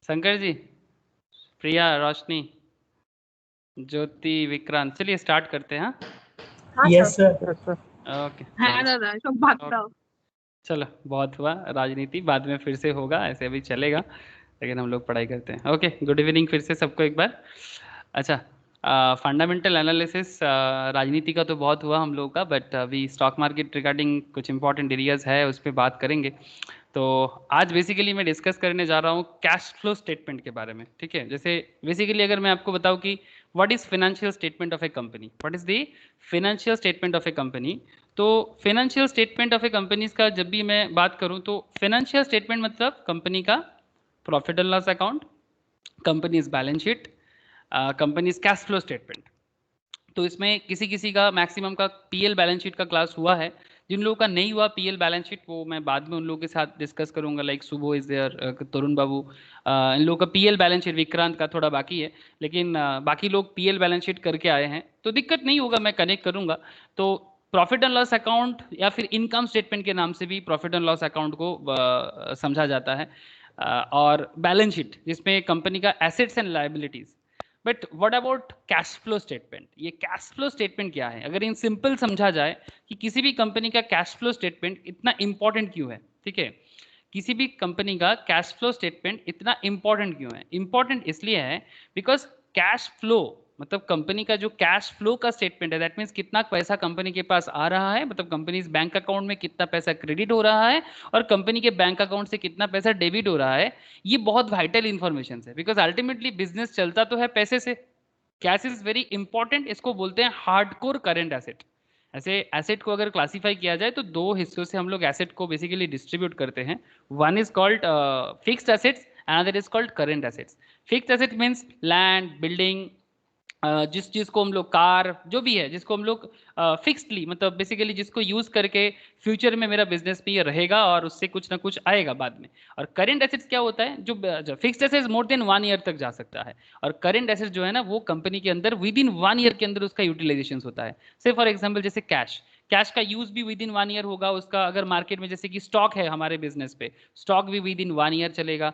शंकर जी, प्रिया, रोशनी, ज्योति, विक्रांत, चलिए स्टार्ट करते हैं। हाँ यस सर। सर। ओके हाँ दादा सब बात बताओ। चलो, बहुत हुआ राजनीति, बाद में फिर से होगा, ऐसे अभी चलेगा, लेकिन हम लोग पढ़ाई करते हैं। ओके, गुड इवनिंग फिर से सबको एक बार। अच्छा, फंडामेंटल एनालिसिस राजनीति का तो बहुत हुआ हम लोग का, बट अभी स्टॉक मार्केट रिगार्डिंग कुछ इंपॉर्टेंट एरियाज है, उस पर बात करेंगे। तो आज बेसिकली मैं डिस्कस करने जा रहा हूँ कैश फ्लो स्टेटमेंट के बारे में। ठीक है, जैसे बेसिकली अगर मैं आपको बताऊँ कि what is financial statement of a company, what is the financial statement of a company, तो financial statement of a companies का जब भी मैं बात करूं तो फाइनेंशियल स्टेटमेंट मतलब कंपनी का profit and loss account, companies balance sheet, companies cash flow statement. तो इसमें किसी किसी का मैक्सिमम का पीएल बैलेंस शीट का क्लास हुआ है, जिन लोगों का नहीं हुआ पीएल बैलेंस शीट वो मैं बाद में उन लोगों के साथ डिस्कस करूंगा, लाइक सुबह इज देयर, तरुण बाबू, इन लोगों का पीएल बैलेंस शीट, विक्रांत का थोड़ा बाकी है, लेकिन बाकी लोग पीएल बैलेंस शीट करके आए हैं तो दिक्कत नहीं होगा, मैं कनेक्ट करूंगा। तो प्रॉफिट एंड लॉस अकाउंट या फिर इनकम स्टेटमेंट के नाम से भी प्रॉफिट एंड लॉस अकाउंट को समझा जाता है, और बैलेंस शीट जिसमें कंपनी का assets and liabilities. But what about cash flow statement, ये कैश फ्लो स्टेटमेंट क्या है, अगर इन सिंपल समझा जाए कि किसी भी कंपनी का कैश फ्लो स्टेटमेंट इतना इंपॉर्टेंट क्यों है। ठीक है, किसी भी कंपनी का कैश फ्लो स्टेटमेंट इतना इंपॉर्टेंट क्यों है, इंपॉर्टेंट इसलिए है बिकॉज कैश फ्लो मतलब कंपनी का जो कैश फ्लो का स्टेटमेंट है, दैट मीन्स कितना पैसा कंपनी के पास आ रहा है, मतलब कंपनी बैंक अकाउंट में कितना पैसा क्रेडिट हो रहा है और कंपनी के बैंक अकाउंट से कितना पैसा डेबिट हो रहा है। ये बहुत वाइटल इंफॉर्मेशन है बिकॉज अल्टीमेटली बिजनेस चलता तो है पैसे से। कैश इज वेरी इंपॉर्टेंट, इसको बोलते हैं हार्डकोर करेंट एसेट। ऐसे एसेट को अगर क्लासिफाई किया जाए तो दो हिस्सों से हम लोग एसेट को बेसिकली डिस्ट्रीब्यूट करते हैं। One is called fixed assets, another is called current assets. Fixed asset means land, building, जिस चीज को हम लोग, कार, जो भी है जिसको हम लोग फिक्सडली मतलब बेसिकली जिसको यूज करके फ्यूचर में मेरा बिजनेस भी रहेगा और उससे कुछ ना कुछ आएगा बाद में। और करेंट एसेट्स क्या होता है, जो fixed assets more than 1 year तक जा सकता है, और करेंट एसेट्स जो है ना वो कंपनी के अंदर विद इन 1 ईयर के अंदर उसका यूटिलाइजेशन होता है। से फॉर एग्जाम्पल जैसे कैश, कैश का यूज भी विद इन 1 ईयर होगा उसका, अगर मार्केट में जैसे कि स्टॉक है हमारे बिजनेस पे, स्टॉक भी विद इन 1 ईयर चलेगा।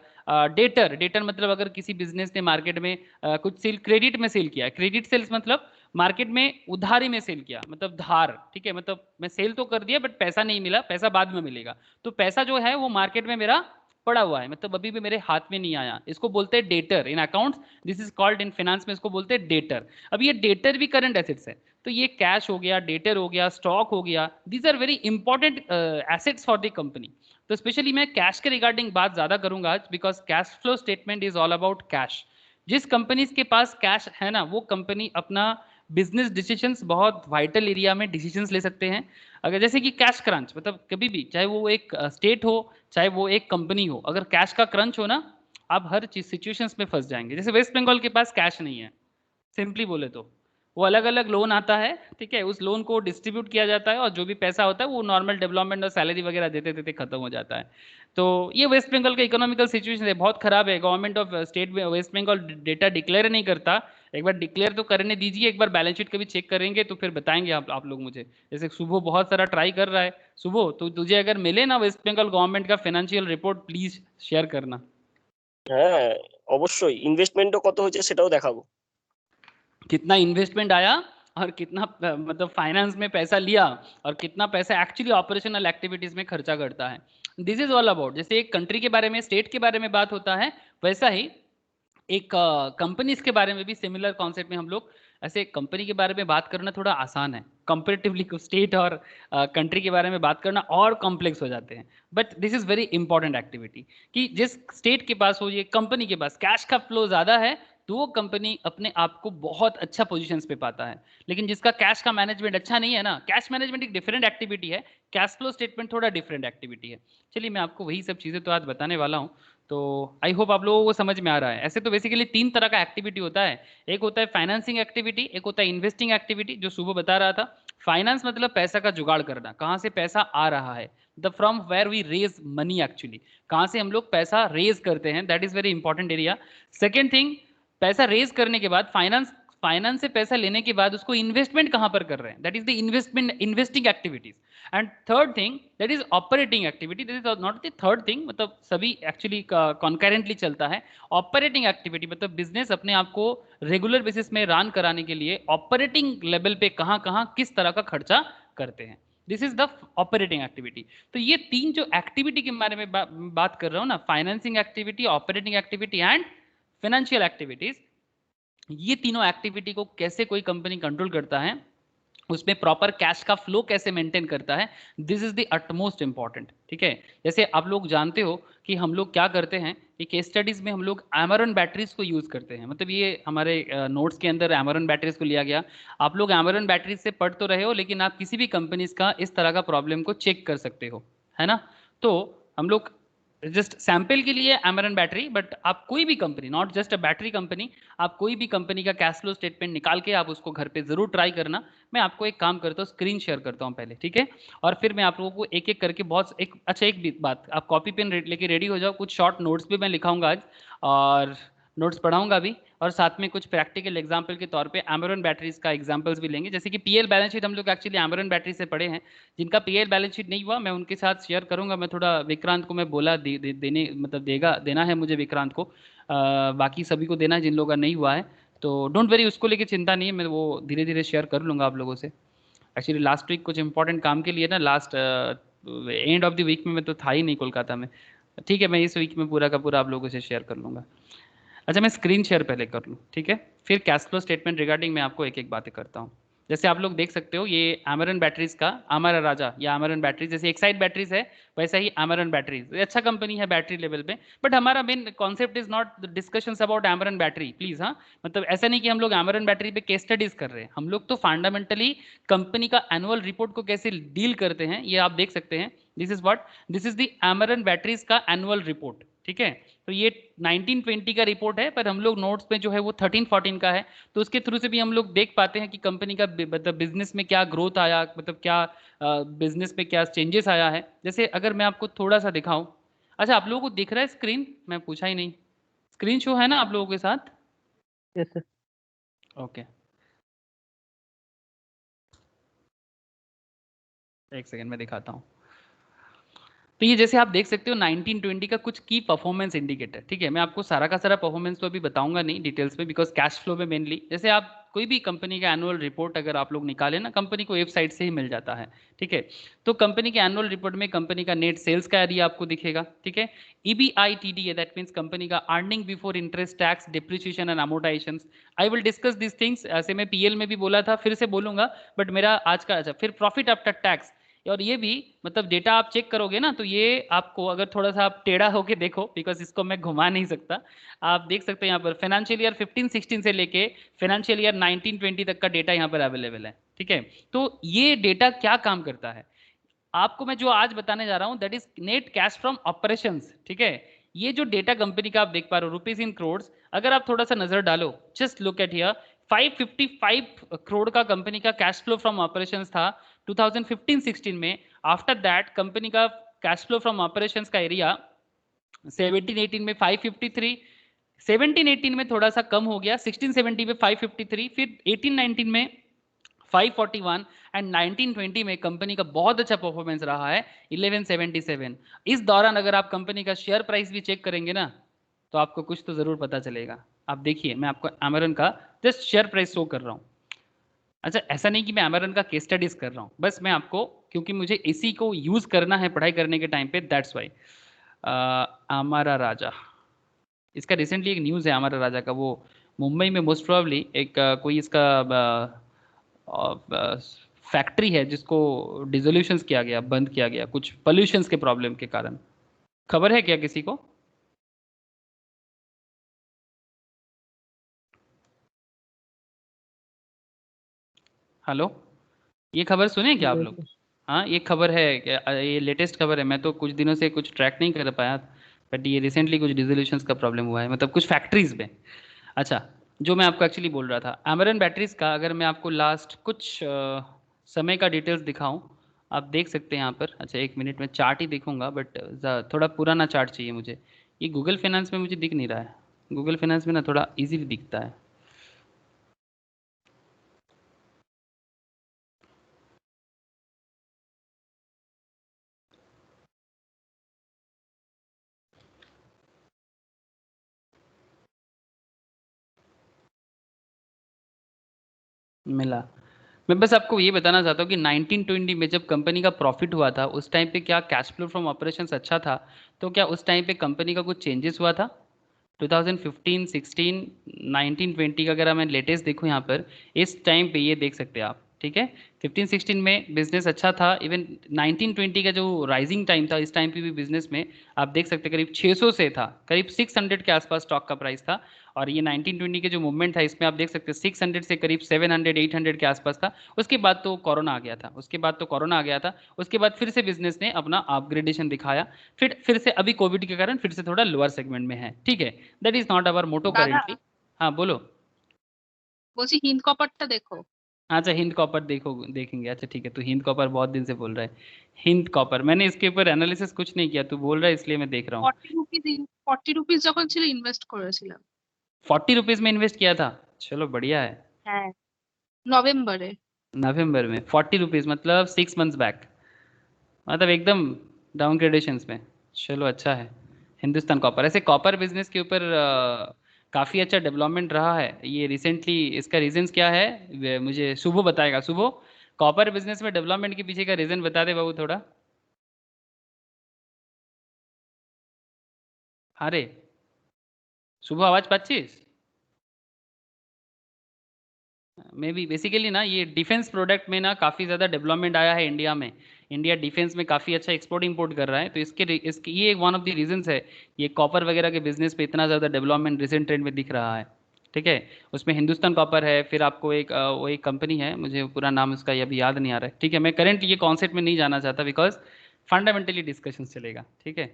डेटर, डेटर मतलब अगर किसी बिजनेस ने मार्केट में कुछ सेल क्रेडिट में सेल किया है, क्रेडिट सेल्स मतलब मार्केट में उधारी में सेल किया, मतलब धार। ठीक है, मतलब मैं सेल तो कर दिया बट पैसा नहीं मिला, पैसा बाद में मिलेगा, तो पैसा जो है वो मार्केट में मेरा पड़ा हुआ है, मतलब अभी भी मेरे हाथ में नहीं आया, इसको बोलते हैं debtor in accounts, this is called in finance में इसको बोलते हैं डेटर। अब ये डेटर भी करंट एसेट्स है, तो ये कैश हो गया, डेटर हो गया, स्टॉक हो गया, these are very important assets for the company. तो स्पेशली मैं कैश के रिगार्डिंग बात ज्यादा करूंगा आज, because cash flow statement is all about cash. जिस कंपनीज के पास कैश है ना वो कंपनी अपना बिजनेस डिसीजंस बहुत वाइटल एरिया में डिसीजंस ले सकते हैं। अगर जैसे कि कैश क्रंच, मतलब कभी भी चाहे वो एक स्टेट हो चाहे वो एक कंपनी हो, अगर कैश का क्रंच हो ना आप हर चीज सिचुएशंस में फंस जाएंगे। जैसे वेस्ट बंगाल के पास कैश नहीं है, सिंपली बोले तो वो अलग अलग लोन आता है, ठीक है, उस लोन को डिस्ट्रीब्यूट किया जाता है और जो भी पैसा होता है वो नॉर्मल डेवलपमेंट और सैलरी वगैरह देते देते खत्म हो जाता है। तो ये वेस्ट बंगाल का इकोनॉमिकल सिचुएशन है, बहुत खराब है। Government of state west Bengal data declare नहीं करता, एक बार डिक्लेयर तो करने दीजिए, एक बार बैलेंस शीट का भी चेक करेंगे तो फिर बताएंगे आप लोग मुझे। जैसे सुबह बहुत सारा ट्राई कर रहा है, सुबह तो तुझे अगर मिले ना वेस्ट बंगाल गवर्नमेंट का फाइनेंशियल रिपोर्ट प्लीज शेयर करना। হ্যাঁ অবশ্যই, ইনভেস্টমেন্টও কত হয়েছে সেটাও দেখাবো। कितना इन्वेस्टमेंट आया और कितना मतलब फाइनेंस में पैसा लिया और कितना पैसा एक्चुअली ऑपरेशनल एक्टिविटीज में खर्चा करता है। दिस इज ऑल अबाउट, जैसे एक कंट्री के बारे में, स्टेट के बारे में बात होता है, वैसा ही एक कंपनीज के बारे में भी सिमिलर कॉन्सेप्ट में हम लोग, ऐसे कंपनी के बारे में बात करना थोड़ा आसान है कंपेरेटिवली, स्टेट और कंट्री के बारे में बात करना और कॉम्प्लेक्स हो जाते हैं। But this is very important activity कि जिस स्टेट के पास हो, ये कंपनी के पास कैश का फ्लो ज्यादा है तो वो कंपनी अपने आप को बहुत अच्छा पोजीशंस पे पाता है। लेकिन जिसका कैश का मैनेजमेंट अच्छा नहीं है ना, कैश मैनेजमेंट एक डिफरेंट एक्टिविटी है, कैश फ्लो स्टेटमेंट थोड़ा डिफरेंट एक्टिविटी है। चलिए मैं आपको वही सब चीजें तो आज बताने वाला हूँ, तो आई होप आप लोगों को समझ में आ रहा है। ऐसे तो बेसिकली 3 तरह का एक्टिविटी होता है, एक होता है फाइनेंसिंग एक्टिविटी, एक होता है इन्वेस्टिंग एक्टिविटी जो सुबह बता रहा था। फाइनेंस मतलब पैसा का जुगाड़ करना, कहाँ से पैसा आ रहा है, the from where we raise money, actually कहाँ से हम लोग पैसा रेज करते हैं, that is very important area. Second thing, पैसा रेज करने के बाद फाइनेंस फाइनेंस से पैसा लेने के बाद उसको इन्वेस्टमेंट कहां पर कर रहे हैं, that is the investing activities. And third thing that is operating activity, that is not the third thing, मतलब सभी एक्चुअली कॉन्करेंटली चलता है। ऑपरेटिंग एक्टिविटी मतलब बिजनेस अपने आप को रेगुलर बेसिस में रन कराने के लिए ऑपरेटिंग लेवल पे कहां कहां किस तरह का खर्चा करते हैं, this is the operating activity. तो ये तीन जो एक्टिविटी के बारे में बात कर रहा हूं ना, financing activity, operating activity and financial activities, ये तीनों एक्टिविटी को कैसे कोई कंपनी कंट्रोल करता है, उसमें प्रॉपर कैश का फ्लो कैसे मेंटेन करता है, this is the utmost important. ठीक है, जैसे आप लोग जानते हो कि हम लोग क्या करते हैं कि केस स्टडीज में हम लोग एमरन बैटरीज को यूज करते हैं, मतलब ये हमारे नोट्स के अंदर एमरन बैटरीज को लिया गया। आप लोग एमरन बैटरीज से पढ़ तो रहे हो, लेकिन आप किसी भी कंपनीज का इस तरह का प्रॉब्लम को चेक कर सकते हो, है ना। तो हम लोग जस्ट सैंपल के लिए एमरन बैटरी, बट आप कोई भी company, not just a battery company, आप कोई भी कंपनी का कैश फ्लो स्टेटमेंट निकाल के आप उसको घर पे जरूर ट्राई करना। मैं आपको एक काम करता हूँ, स्क्रीन शेयर करता हूँ पहले, ठीक है, और फिर मैं आप लोगों को एक एक करके बहुत एक अच्छा एक बात, आप कॉपी पेन लेके रेडी हो जाओ, कुछ शॉर्ट नोट्स भी मैं लिखाऊंगा आज, और नोट्स पढ़ाऊंगा भी, और साथ में कुछ प्रैक्टिकल एग्जाम्पल के तौर पे एमरन बैटरीज का एग्जाम्पल्स भी लेंगे। जैसे कि पीएल बैलेंस शीट हम लोग एक्चुअली एमरन बैटरी से पढ़े हैं, जिनका पीएल बैलेंस शीट नहीं हुआ मैं उनके साथ शेयर करूंगा। मैं थोड़ा विक्रांत को मैं बोला देने, मतलब देना है मुझे विक्रांत को, बाकी सभी को देना है जिन लोगों का नहीं हुआ है, तो डोंट वरी, उसको लेके चिंता नहीं है, मैं वो धीरे धीरे शेयर कर लूंगा आप लोगों से। एक्चुअली लास्ट वीक कुछ इंपॉर्टेंट काम के लिए ना, last end of the week में मैं तो था ही नहीं कोलकाता में, ठीक है, मैं इस वीक में पूरा का पूरा आप लोगों से शेयर कर लूंगा। अच्छा, मैं स्क्रीन शेयर पहले कर लूँ, ठीक है, फिर कैश फ्लो स्टेटमेंट रिगार्डिंग मैं आपको एक एक बातें करता हूँ। जैसे आप लोग देख सकते हो, ये अमरन बैटरीज का अमरा राजा या अमरन बैटरीज, जैसे एक्साइड बैटरीज है वैसा ही अमरन बैटरीज, अच्छा कंपनी है बैटरी लेवल पे, बट हमारा main concept is not discussion about Amaran battery, please. हाँ, मतलब ऐसा नहीं कि हम लोग अमरन बैटरी पे केस स्टडीज कर रहे हैं, हम लोग तो फंडामेंटली कंपनी का एनुअल रिपोर्ट को कैसे डील करते हैं ये आप देख सकते हैं। This is the Amaran batteries का एनुअल रिपोर्ट, ठीक है। तो ये 1920 का रिपोर्ट है, पर हम लोग नोट्स में जो है वो 13-14 का है, तो उसके थ्रू से भी हम लोग देख पाते हैं कि कंपनी का मतलब बिजनेस में क्या ग्रोथ आया, मतलब क्या बिजनेस में क्या चेंजेस आया है। जैसे अगर मैं आपको थोड़ा सा दिखाऊं, अच्छा आप लोगों को दिख रहा है स्क्रीन, मैं पूछा ही नहीं, स्क्रीन शो है ना आप लोगों के साथ? Yes sir. ओके, एक सेकेंड में दिखाता हूँ। तो ये जैसे आप देख सकते हो 1920 का कुछ की परफॉर्मेंस इंडिकेटर, ठीक है, मैं आपको सारा का सारा परफॉर्मेंस तो अभी बताऊंगा नहीं डिटेल्स में, बिकॉज कैश फ्लो में मेनली, जैसे आप कोई भी कंपनी का एनुअल रिपोर्ट अगर आप लोग निकालें ना, कंपनी को वेबसाइट से ही मिल जाता है, ठीक है। तो कंपनी के एनुअल रिपोर्ट में कंपनी का नेट सेल्स का एरिया आपको दिखेगा, ठीक है, EBITDA, दैट मीन्स कंपनी का earning before interest tax depreciation and amortisation. I will discuss this things, ऐसे मैं पीएल में भी बोला था, फिर से बोलूंगा, बट मेरा आज का अच्छा, फिर प्रॉफिट आफ्टर टैक्स, और ये भी मतलब डेटा आप चेक करोगे ना, तो ये आपको अगर थोड़ा सा आप टेढ़ा होके देखो, बिकॉज इसको मैं घुमा नहीं सकता, आप देख सकते हैं यहाँ पर फाइनेंशियल ईयर 15-16 से लेके फाइनेंशियल ईयर 19-20 तक का डेटा यहाँ पर अवेलेबल है, ठीक है। तो ये डेटा क्या काम करता है, आपको मैं जो आज बताने जा रहा हूँ, that is net cash from operations, ठीक है। ये जो डेटा कंपनी का आप देख पा रहे हो, रुपीज इन करोड़, अगर आप थोड़ा सा नजर डालो, just look at here, 555 crore का कंपनी का कैश फ्लो फ्रॉम ऑपरेशंस था 2015-16 में। आफ्टर दैट कंपनी का कैश फ्लो फ्रॉम ऑपरेशंस का एरिया 17-18 में 553, 17-18 में थोड़ा सा कम हो गया, 16-17 में 553, फिर 18-19 में 541, एंड 1920 में कंपनी का बहुत अच्छा परफॉर्मेंस रहा है 1177। इस दौरान अगर आप कंपनी का शेयर प्राइस भी चेक करेंगे ना, तो आपको कुछ तो जरूर पता चलेगा। आप देखिए, मैं आपको अमेरन का जस्ट शेयर प्राइस शो कर रहा हूँ। अच्छा, ऐसा नहीं कि मैं अमेरन का केस स्टडीज कर रहा हूँ, बस मैं आपको, क्योंकि मुझे इसी को यूज करना है पढ़ाई करने के टाइम पे, दैट्स वाई। अमारा राजा, इसका रिसेंटली एक न्यूज़ है अमारा राजा का, वो मुंबई में मोस्ट प्रोबेबली एक कोई इसका फैक्ट्री है जिसको डिसोल्यूशंस किया गया, बंद किया गया कुछ पोल्यूशंस के प्रॉब्लम के कारण। खबर है क्या किसी को? हेलो, ये खबर सुने क्या आप लोग? हाँ, ये खबर है ये लेटेस्ट खबर है, मैं तो कुछ दिनों से कुछ ट्रैक नहीं कर पाया, बट ये रिसेंटली कुछ डिसोल्यूशंस का प्रॉब्लम हुआ है, मतलब कुछ फैक्ट्रीज में। अच्छा, जो मैं आपको एक्चुअली बोल रहा था, अमेरन बैटरीज का अगर मैं आपको लास्ट कुछ समय का डिटेल्स दिखाऊं, आप देख सकते हैं यहाँ पर। अच्छा, एक मिनट में चार्ट ही देखूंगा, बट थोड़ा पुराना चार्ट चाहिए मुझे, ये गूगल फाइनेंस में मुझे दिख नहीं रहा है, गूगल फाइनेंस में ना थोड़ा इजीली दिखता है। मिला। मैं बस आपको ये बताना चाहता हूँ कि 1920 में जब कंपनी का प्रॉफिट हुआ था उस टाइम पे क्या कैश फ्लो फ्रॉम ऑपरेशंस अच्छा था? तो क्या उस टाइम पे कंपनी का कुछ चेंजेस हुआ था? 2015, 16, 19, 20 का अगर मैं लेटेस्ट देखूं यहाँ पर, इस टाइम पे ये देख सकते हैं आप, ठीक है। 15, 16 में बिजनेस अच्छा था। इवन 19, 20 का जो राइजिंग टाइम था, इस टाइम पे भी बिजनेस में आप देख सकते हैं करीब 600 से था, करीब 600 के आसपास स्टॉक का प्राइस था। और ये 19, 20 के जो मूवमेंट था इसमें आप देख सकते हैं 600 से करीब 700, 800 के आसपास था। उसके बाद तो कोरोना आ गया था, उसके बाद फिर से बिजनेस ने अपना अपग्रेडेशन दिखाया। फिर से अभी कोविड के कारण फिर से थोड़ा लोअर सेगमेंट में है, ठीक है। दैट इज नॉट अवर मोटो दादा करेंटली। हाँ बोलो। বলছি হিন্দ কপারটা দেখো। अच्छा हिंद कॉपर देखो, देखेंगे। अच्छा ठीक है, तू हिंद कॉपर बहुत दिन से बोल रहा है। हिंद कॉपर मैंने इसके ऊपर एनालिसिस कुछ नहीं किया, तू बोल रहा है इसलिए मैं देख रहा हूँ। 40 রুপিস যখন ছিল ইনভেস্ট করেছিলাম। 40 रुपीज में इन्वेस्ट किया था? चलो बढ़िया है। হ্যাঁ, নভেম্বরে। नवंबर में 40 रुपीज, मतलब 6 मंथ्स बैक, मतलब एकदम डाउन ग्रेडेशंस में। चलो अच्छा है। हिंदुस्तान कॉपर, ऐसे कॉपर बिजनेस के ऊपर काफ़ी अच्छा डेवलपमेंट रहा है ये रिसेंटली। इसका रीजंस क्या है मुझे शुभो बताएगा। शुभो, कॉपर बिजनेस में डेवलपमेंट के पीछे का रीजन बता दे बाबू थोड़ा। अरे शुभ, आवाज पाচ্ছিস? मे बी बेसिकली ना ये डिफेंस प्रोडक्ट में ना काफ़ी ज़्यादा डेवलपमेंट आया है इंडिया में। इंडिया डिफेंस में काफ़ी अच्छा एक्सपोर्ट इंपोर्ट कर रहा है, तो इसके ये वन ऑफ द रीजंस है। ये कॉपर वगैरह के बिजनेस पे इतना ज़्यादा डेवलपमेंट रिसेंट ट्रेंड में दिख रहा है, ठीक है। उसमें हिंदुस्तान कॉपर है, फिर आपको वो एक कंपनी है, मुझे पूरा नाम उसका अभी याद नहीं आ रहा है, ठीक है। मैं करंट ये कॉन्सेप्ट में नहीं जाना चाहता बिकॉज ফান্ডামেন্টালি ডিসকাশন চলেगा, ठीक है।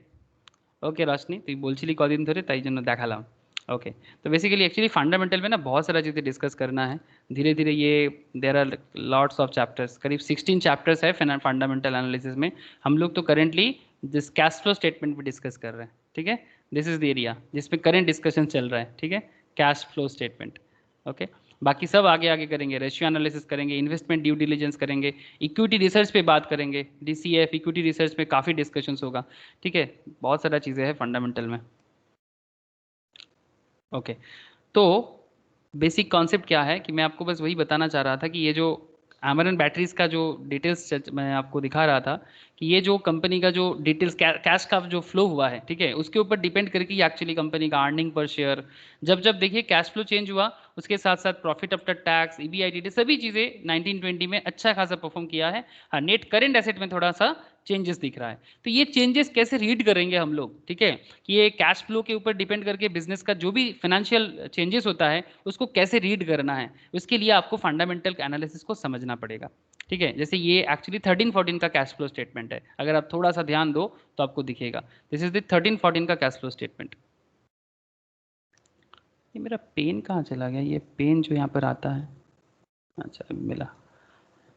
ओके रोशनी, তুই বলছিলি কদিন ধরে তাই জন্য দেখালাম। ओके, तो बेसिकली एक्चुअली फंडामेंटल में ना बहुत सारा चीज़ें डिस्कस करना है धीरे धीरे। ये there are lots of chapters, करीब 16 चैप्टर्स है फंडामेंटल एनालिसिस में। हम लोग तो currently this cash flow statement भी डिस्कस कर रहे हैं, ठीक है। दिस इज द एरिया जिसमें करेंट डिस्कशन चल रहा है, ठीक है। Cash flow statement, okay. बाकी सब आगे आगे करेंगे, रेशियो एनालिसिस करेंगे, इन्वेस्टमेंट ड्यू डिलिजेंस करेंगे, इक्विटी रिसर्च पे बात करेंगे, डीसीएफ इक्विटी रिसर्च पे काफ़ी डिस्कशंस होगा, ठीक है। बहुत सारा चीज़ें हैं फंडामेंटल में, ओके। तो बेसिक कॉन्सेप्ट क्या है कि मैं आपको बस वही बताना चाह रहा था कि ये जो एमरन बैटरीज का जो डिटेल्स मैं आपको दिखा रहा था कि ये जो कंपनी का जो डिटेल्स कैश का जो फ्लो हुआ है, ठीक है, उसके ऊपर डिपेंड करके एक्चुअली कंपनी का अर्निंग पर शेयर। जब जब देखिए कैश फ्लो चेंज हुआ, उसके साथ साथ प्रॉफिट आफ्टर टैक्स, ईबीआईटीडी, सभी चीज़ें 1920 में अच्छा खासा परफॉर्म किया है। हाँ, नेट करेंट एसेट में थोड़ा सा चेंजेस दिख रहा है। तो ये चेंजेस कैसे रीड करेंगे हम लोग, ठीक है, कि ये कैश फ्लो के ऊपर डिपेंड करके बिजनेस का जो भी फाइनेंशियल चेंजेस होता है उसको कैसे रीड करना है, उसके लिए आपको फंडामेंटल एनालिसिस को समझना पड़ेगा, ठीक है। जैसे ये एक्चुअली 13, 14 का कैश फ्लो स्टेटमेंट है, अगर आप थोड़ा सा ध्यान दो तो आपको दिखेगा। दिस इज द 13, 14 का कैश फ्लो स्टेटमेंट। ये मेरा पेन कहाँ चला गया? ये पेन जो यहाँ पर आता है, अच्छा मिला।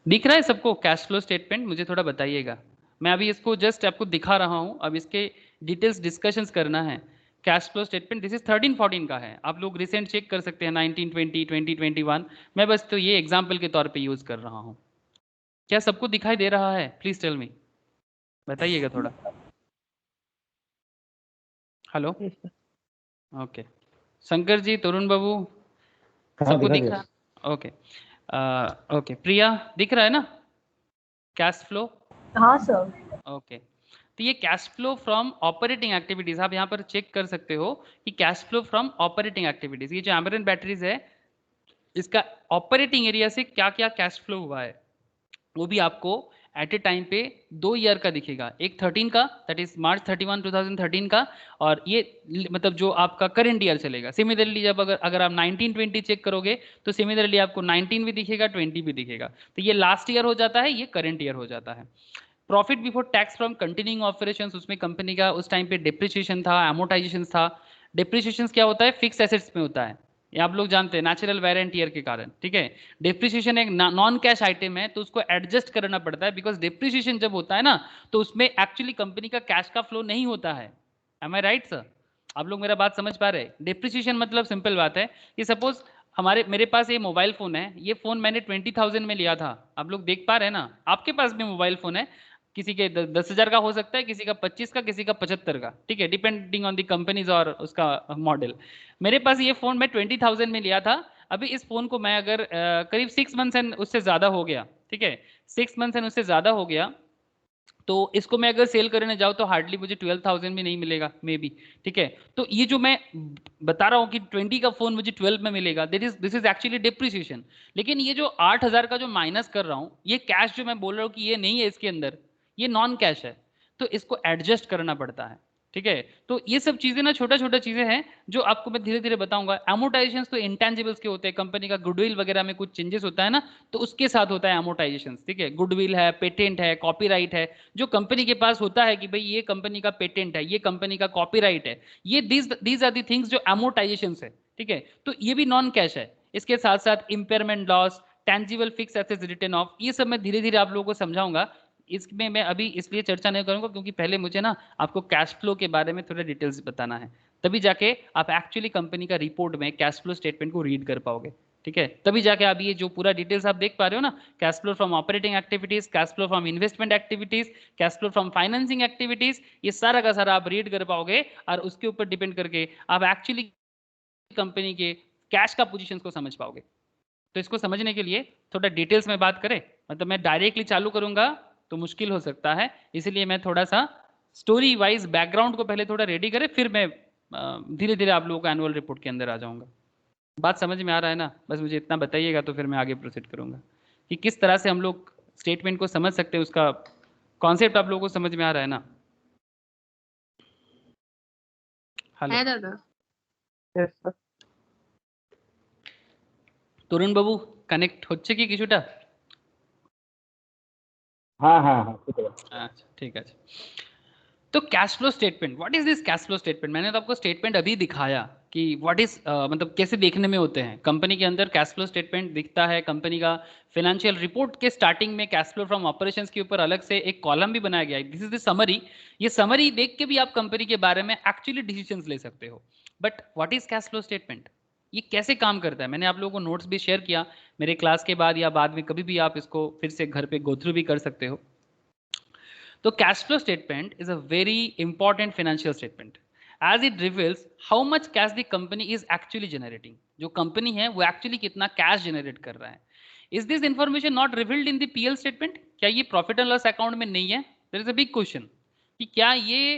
दिख रहा है सबको कैश फ्लो स्टेटमेंट? मुझे थोड़ा बताइएगा। मैं अभी इसको जस्ट आपको दिखा रहा हूँ, अब इसके डिटेल्स डिस्कशंस करना है। Cash flow statement this is 13, 14 का है, आप लोग रिसेंट चेक कर सकते हैं 19, 20, 20, 21। मैं बस तो ये एग्जाम्पल के तौर पे यूज कर रहा हूँ। क्या सबको दिखाई दे रहा है? प्लीज टेल मी, बताइएगा थोड़ा। Hello, okay. शंकर जी, तरुण बाबू, हाँ सबको दिखा दिख दिया। रहा? Okay, okay. प्रिया, दिख रहा है ना कैश फ्लो? हाँ सर। ओके, तो ये cash flow from operating activities, आप यहाँ पर चेक कर सकते हो कि cash flow from operating activities, ये जो एमरन बैटरीज है इसका ऑपरेटिंग एरिया से क्या क्या कैश फ्लो हुआ है वो भी आपको एट ए टाइम पे 2 ईयर का दिखेगा। एक 13 का, दैट इज मार्च 31, 2013 का, और ये मतलब जो आपका करंट ईयर चलेगा। सिमिलरली जब अगर आप 1920 चेक करोगे तो सिमिलरली आपको 19 भी दिखेगा, 20 भी दिखेगा। तो ये लास्ट ईयर हो जाता है, ये करंट ईयर हो जाता है। Profit before tax from continuing operations, उसमें कंपनी का उस टाइम पे डिप्रिसिएशन था, एमोटाइजेशन था। डिप्रिसिएशन क्या होता है? फिक्स एसेट्स में होता है, ये आप लोग जानते हैं, नेचुरल वेयर एंड टियर के कारण, ठीक है। डिप्रिसिएशन एक नॉन कैश आइटम है तो उसको एडजस्ट करना पड़ता है, बिकॉज डिप्रिसिएशन जब होता है ना तो उसमें एक्चुअली कंपनी का कैश का फ्लो नहीं होता है। M I right sir? आप लोग मेरा बात समझ पा रहे हैं? डिप्रिसिएशन मतलब सिंपल बात है कि सपोज मेरे पास ये मोबाइल फोन है, ये फोन मैंने 20,000 में लिया था, आप लोग देख पा रहे हैं ना, आपके पास भी मोबाइल फोन है, किसी के 10,000 का हो सकता है, किसी का 25 का, किसी का 75 का, ठीक है, डिपेंडिंग ऑन द कंपनीज और उसका मॉडल। मेरे पास ये फोन मैं 20,000 में लिया था, अभी इस फोन को मैं अगर करीब 6 मंथ्स एंड उससे ज्यादा हो गया, ठीक है, 6 मंथ्स एंड उससे ज्यादा हो गया, तो इसको मैं अगर सेल करने जाऊँ तो हार्डली मुझे 12,000 भी नहीं मिलेगा मे बी, ठीक है। तो ये जो मैं बता रहा हूँ कि 20 का फोन मुझे 12 में मिलेगा, दिस इज एक्चुअली डिप्रिसिएशन। लेकिन ये जो 8,000 का जो माइनस कर रहा हूँ, ये कैश जो मैं बोल रहा हूँ कि ये नहीं है इसके अंदर, ये नॉन कैश है, तो इसको एडजस्ट करना पड़ता है, ठीक है। तो ये सब चीजें ना छोटा छोटा चीजें हैं जो आपको मैं धीरे धीरे बताऊंगा। एमोटाइजेशन तो इंटेंजिबल्स के होते हैं, कंपनी का गुडविल वगैरह में कुछ चेंजेस होता है ना, तो उसके साथ होता है एमोटाइजेशन, ठीक है। गुडविल है, पेटेंट है, कॉपीराइट है, जो कंपनी के पास होता है कि भाई ये कंपनी का पेटेंट है, ये कंपनी का कॉपीराइट है, ये दीज आर दी थिंग्स जो एमोटाइजेशन है, ठीक है। तो ये भी नॉन कैश है। इसके साथ साथ impairment loss, tangible fixed assets return of, ये सब मैं धीरे धीरे आप लोगों को समझाऊंगा। इसमें मैं अभी इसलिए चर्चा नहीं करूंगा क्योंकि पहले मुझे ना आपको कैश फ्लो के बारे में थोड़ा डिटेल्स बताना है, तभी जाके आप एक्चुअली कंपनी का रिपोर्ट में कैश फ्लो स्टेटमेंट को रीड कर पाओगे, ठीक है। तभी जाके आप ये जो पूरा डिटेल्स आप देख पा रहे हो ना, cash flow from operating activities, cash flow from investment activities, cash flow from financing activities, ये सारा का सारा आप रीड कर पाओगे और उसके ऊपर डिपेंड करके आप एक्चुअली कंपनी के कैश का पोजीशन को समझ पाओगे। तो इसको समझने के लिए थोड़ा डिटेल्स में बात करें, मतलब मैं डायरेक्टली चालू करूंगा तो मुश्किल हो सकता है, इसलिए मैं थोड़ा सा स्टोरी वाइज बैकग्राउंड को पहले थोड़ा रेडी करें, फिर मैं धीरे धीरे आप लोगों को एनुअल रिपोर्ट के अंदर आ जाऊंगा। बात समझ में आ रहा है ना? बस मुझे इतना बताइएगा तो फिर मैं आगे प्रोसीड करूंगा कि किस तरह से हम लोग स्टेटमेंट को समझ सकते हैं, उसका कॉन्सेप्ट आप लोगों को समझ में आ रहा है ना? हेलो है दादा। Yes, sir. তরুণ বাবু কানেক্ট হচ্ছে কি কিছুটা? हाँ हाँ हाँ ठीक है। अच्छा ठीक है। तो cash flow statement, what is this cash flow statement? मैंने तो आपको स्टेटमेंट अभी दिखाया कि व्हाट इज मतलब कैसे देखने में होते हैं। कंपनी के अंदर कैश फ्लो स्टेटमेंट दिखता है, कंपनी का फाइनेंशियल रिपोर्ट के स्टार्टिंग में कैश फ्लो फ्रॉम ऑपरेशंस के ऊपर अलग से एक कॉलम भी बनाया गया है, दिस इज द समरी। ये समरी देख के भी आप कंपनी के बारे में एक्चुअली डिसीजंस ले सकते हो। But what is cash flow statement, ये कैसे काम करता है? मैंने आप लोगों को नोट्स भी शेयर किया, मेरे क्लास के बाद या बाद में कभी भी आप इसको फिर से घर पे गो थ्रू भी कर सकते हो। तो cash flow statement is a very important financial statement as it reveals how much cash the company is actually generating। जो कंपनी है वो एक्चुअली कितना कैश जनरेट कर रहा है। Is this information not revealed in the PL statement? क्या ये प्रॉफिट एंड लॉस अकाउंट में नहीं है? There is a big question कि क्या ये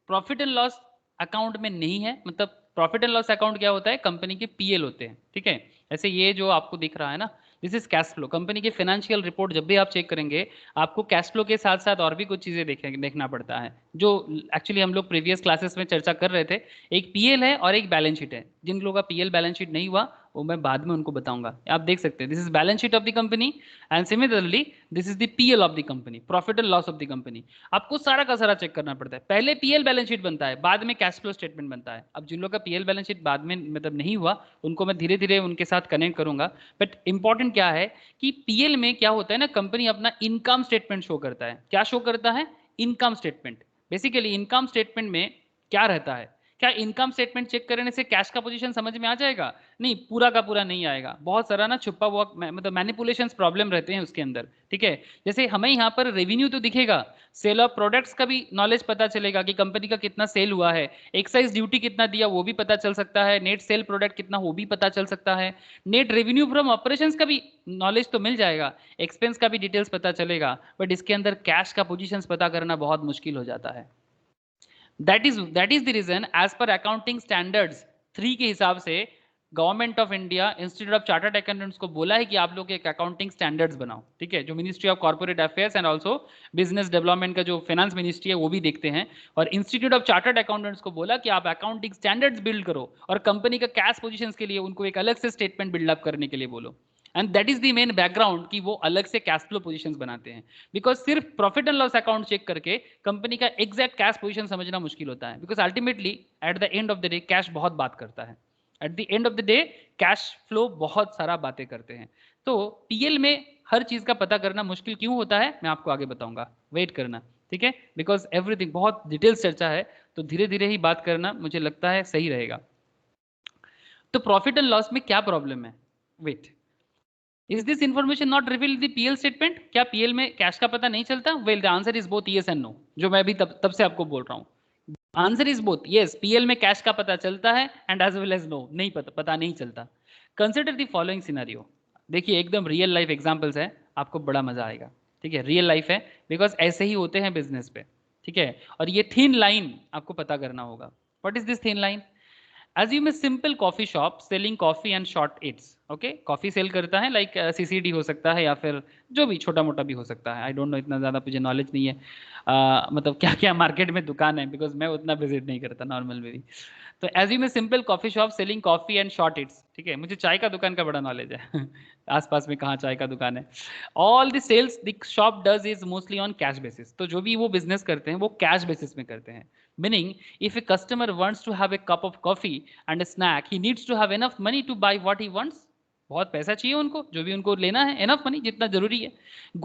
प्रॉफिट एंड लॉस अकाउंट में नहीं है। मतलब प्रॉफिट एंड लॉस अकाउंट क्या होता है? कंपनी के पीएल होते हैं, ठीक है। ऐसे ये जो आपको दिख रहा है ना, this is cash flow. Company के फाइनेंशियल रिपोर्ट जब भी आप चेक करेंगे, आपको कैश फ्लो के साथ साथ और भी कुछ चीजें देखना पड़ता है, जो एक्चुअली हम लोग प्रीवियस क्लासेस में चर्चा कर रहे थे। एक पीएल है और एक बैलेंस शीट है। जिन लोगों का पीएल बैलेंस शीट नहीं हुआ वो मैं बाद में उनको बताऊंगा। आप देख सकते हैं, this is balance sheet of the company and similarly this is the PL of the company, profit and loss of the company. आपको सारा का सारा चेक करना पड़ता है। पहले पीएल बैलेंस शीट बनता है, बाद में कैश फ्लो स्टेटमेंट बनता है। अब जिन लोगों का पीएल बैलेंस शीट बाद में मतलब नहीं हुआ, उनको मैं धीरे धीरे उनके साथ कनेक्ट करूंगा। बट इंपॉर्टेंट क्या है कि पीएल में क्या होता है ना, कंपनी अपना इनकम स्टेटमेंट शो करता है। क्या शो करता है? Income statement. Basically income statement में क्या रहता है? क्या इनकम स्टेटमेंट चेक करने से कैश का पोजीशन समझ में आ जाएगा? नहीं, पूरा का पूरा नहीं आएगा। बहुत सारा ना छुपा हुआ मतलब मैनिपुलेशंस प्रॉब्लम रहते हैं उसके अंदर, ठीक है। जैसे हमें यहाँ पर रेवेन्यू तो दिखेगा, सेल ऑफ प्रोडक्ट्स का भी नॉलेज पता चलेगा कि कंपनी का कितना सेल हुआ है, एक्साइज ड्यूटी कितना दिया वो भी पता चल सकता है, नेट सेल प्रोडक्ट कितना वो भी पता चल सकता है, नेट रेवेन्यू फ्रॉम ऑपरेशंस का भी नॉलेज तो मिल जाएगा, एक्सपेंस का भी डिटेल्स पता चलेगा। बट इसके अंदर कैश का पोजीशंस पता करना बहुत मुश्किल हो जाता है। that is the reason as per accounting standards 3 के हिसाब से government of India institute of chartered accountants को बोला है कि आप लोग एक अकाउंटिंग स्टैंडर्ड्स बनाओ, ठीक है। जो ministry of corporate affairs and also business development का जो फाइनेंस मिनिस्ट्री है वो भी देखते हैं, और इंस्टीट्यूट ऑफ चार्टर्ड अकाउंटेंट्स को बोला कि आप अकाउंटिंग स्टैंडर्ड्स बिल्ड करो और कंपनी का कैश पोजीशंस के लिए उनको एक अलग से स्टेटमेंट बिल्डअप करने के लिए बोलो। And that is the main background कि वो अलग से कैश फ्लो पोजीशंस बनाते हैं। बिकॉज सिर्फ profit and loss account check करके कंपनी का एग्जैक्ट कैश पोजीशन समझना मुश्किल होता है। Because ultimately at the end of the day cash बहुत बात करता है। At the end of the day cash flow बहुत सारा बातें करते हैं। तो पीएल में हर चीज का पता करना मुश्किल क्यों होता है मैं आपको आगे बताऊंगा, वेट करना, ठीक है। बिकॉज एवरीथिंग बहुत डिटेल्स चर्चा है, तो धीरे धीरे ही बात करना मुझे लगता है सही रहेगा। तो प्रॉफिट एंड लॉस में क्या प्रॉब्लम है? Wait, is this information not revealed the PL statement? क्या पीएल में कैश का पता नहीं चलता? Well the answer is both yes and no, जो मैं भी तब से आपको बोल रहा हूँ। Answer is both yes, PL में कैश का पता चलता है and as well as no, नहीं पता नहीं चलता। Consider the following scenario. देखिए एकदम रियल लाइफ एग्जांपल्स है, आपको बड़ा मजा आएगा। ठीक है, रियल लाइफ है, बिकॉज ऐसे ही होते हैं बिजनेस पे। ठीक है, और ये थिन लाइन आपको पता करना होगा। What is this thin line? Assume a simple coffee shop selling coffee and short eats. Okay, coffee sale करता है, लाइक सीसीडी हो सकता है या फिर जो भी छोटा मोटा भी हो सकता है। आई डोंट नो, इतना ज़्यादा मुझे नॉलेज नहीं है मतलब क्या क्या मार्केट में दुकान है, बिकॉज मैं उतना विजिट नहीं करता नॉर्मल में भी। तो assume a simple coffee shop selling coffee and short it's. ठीक है, मुझे चाय का दुकान का बड़ा नॉलेज है आसपास में कहाँ चाय का दुकान है। All the sales the shop does is mostly on cash basis. तो जो भी वो बिजनेस करते हैं वो कैश बेसिस में करते हैं। Meaning, if a customer wants to have a cup of coffee and a snack, he needs to have enough money to buy what he wants. बहुत पैसा चाहिए उनको, जो भी उनको लेना है, enough money जितना जरूरी है।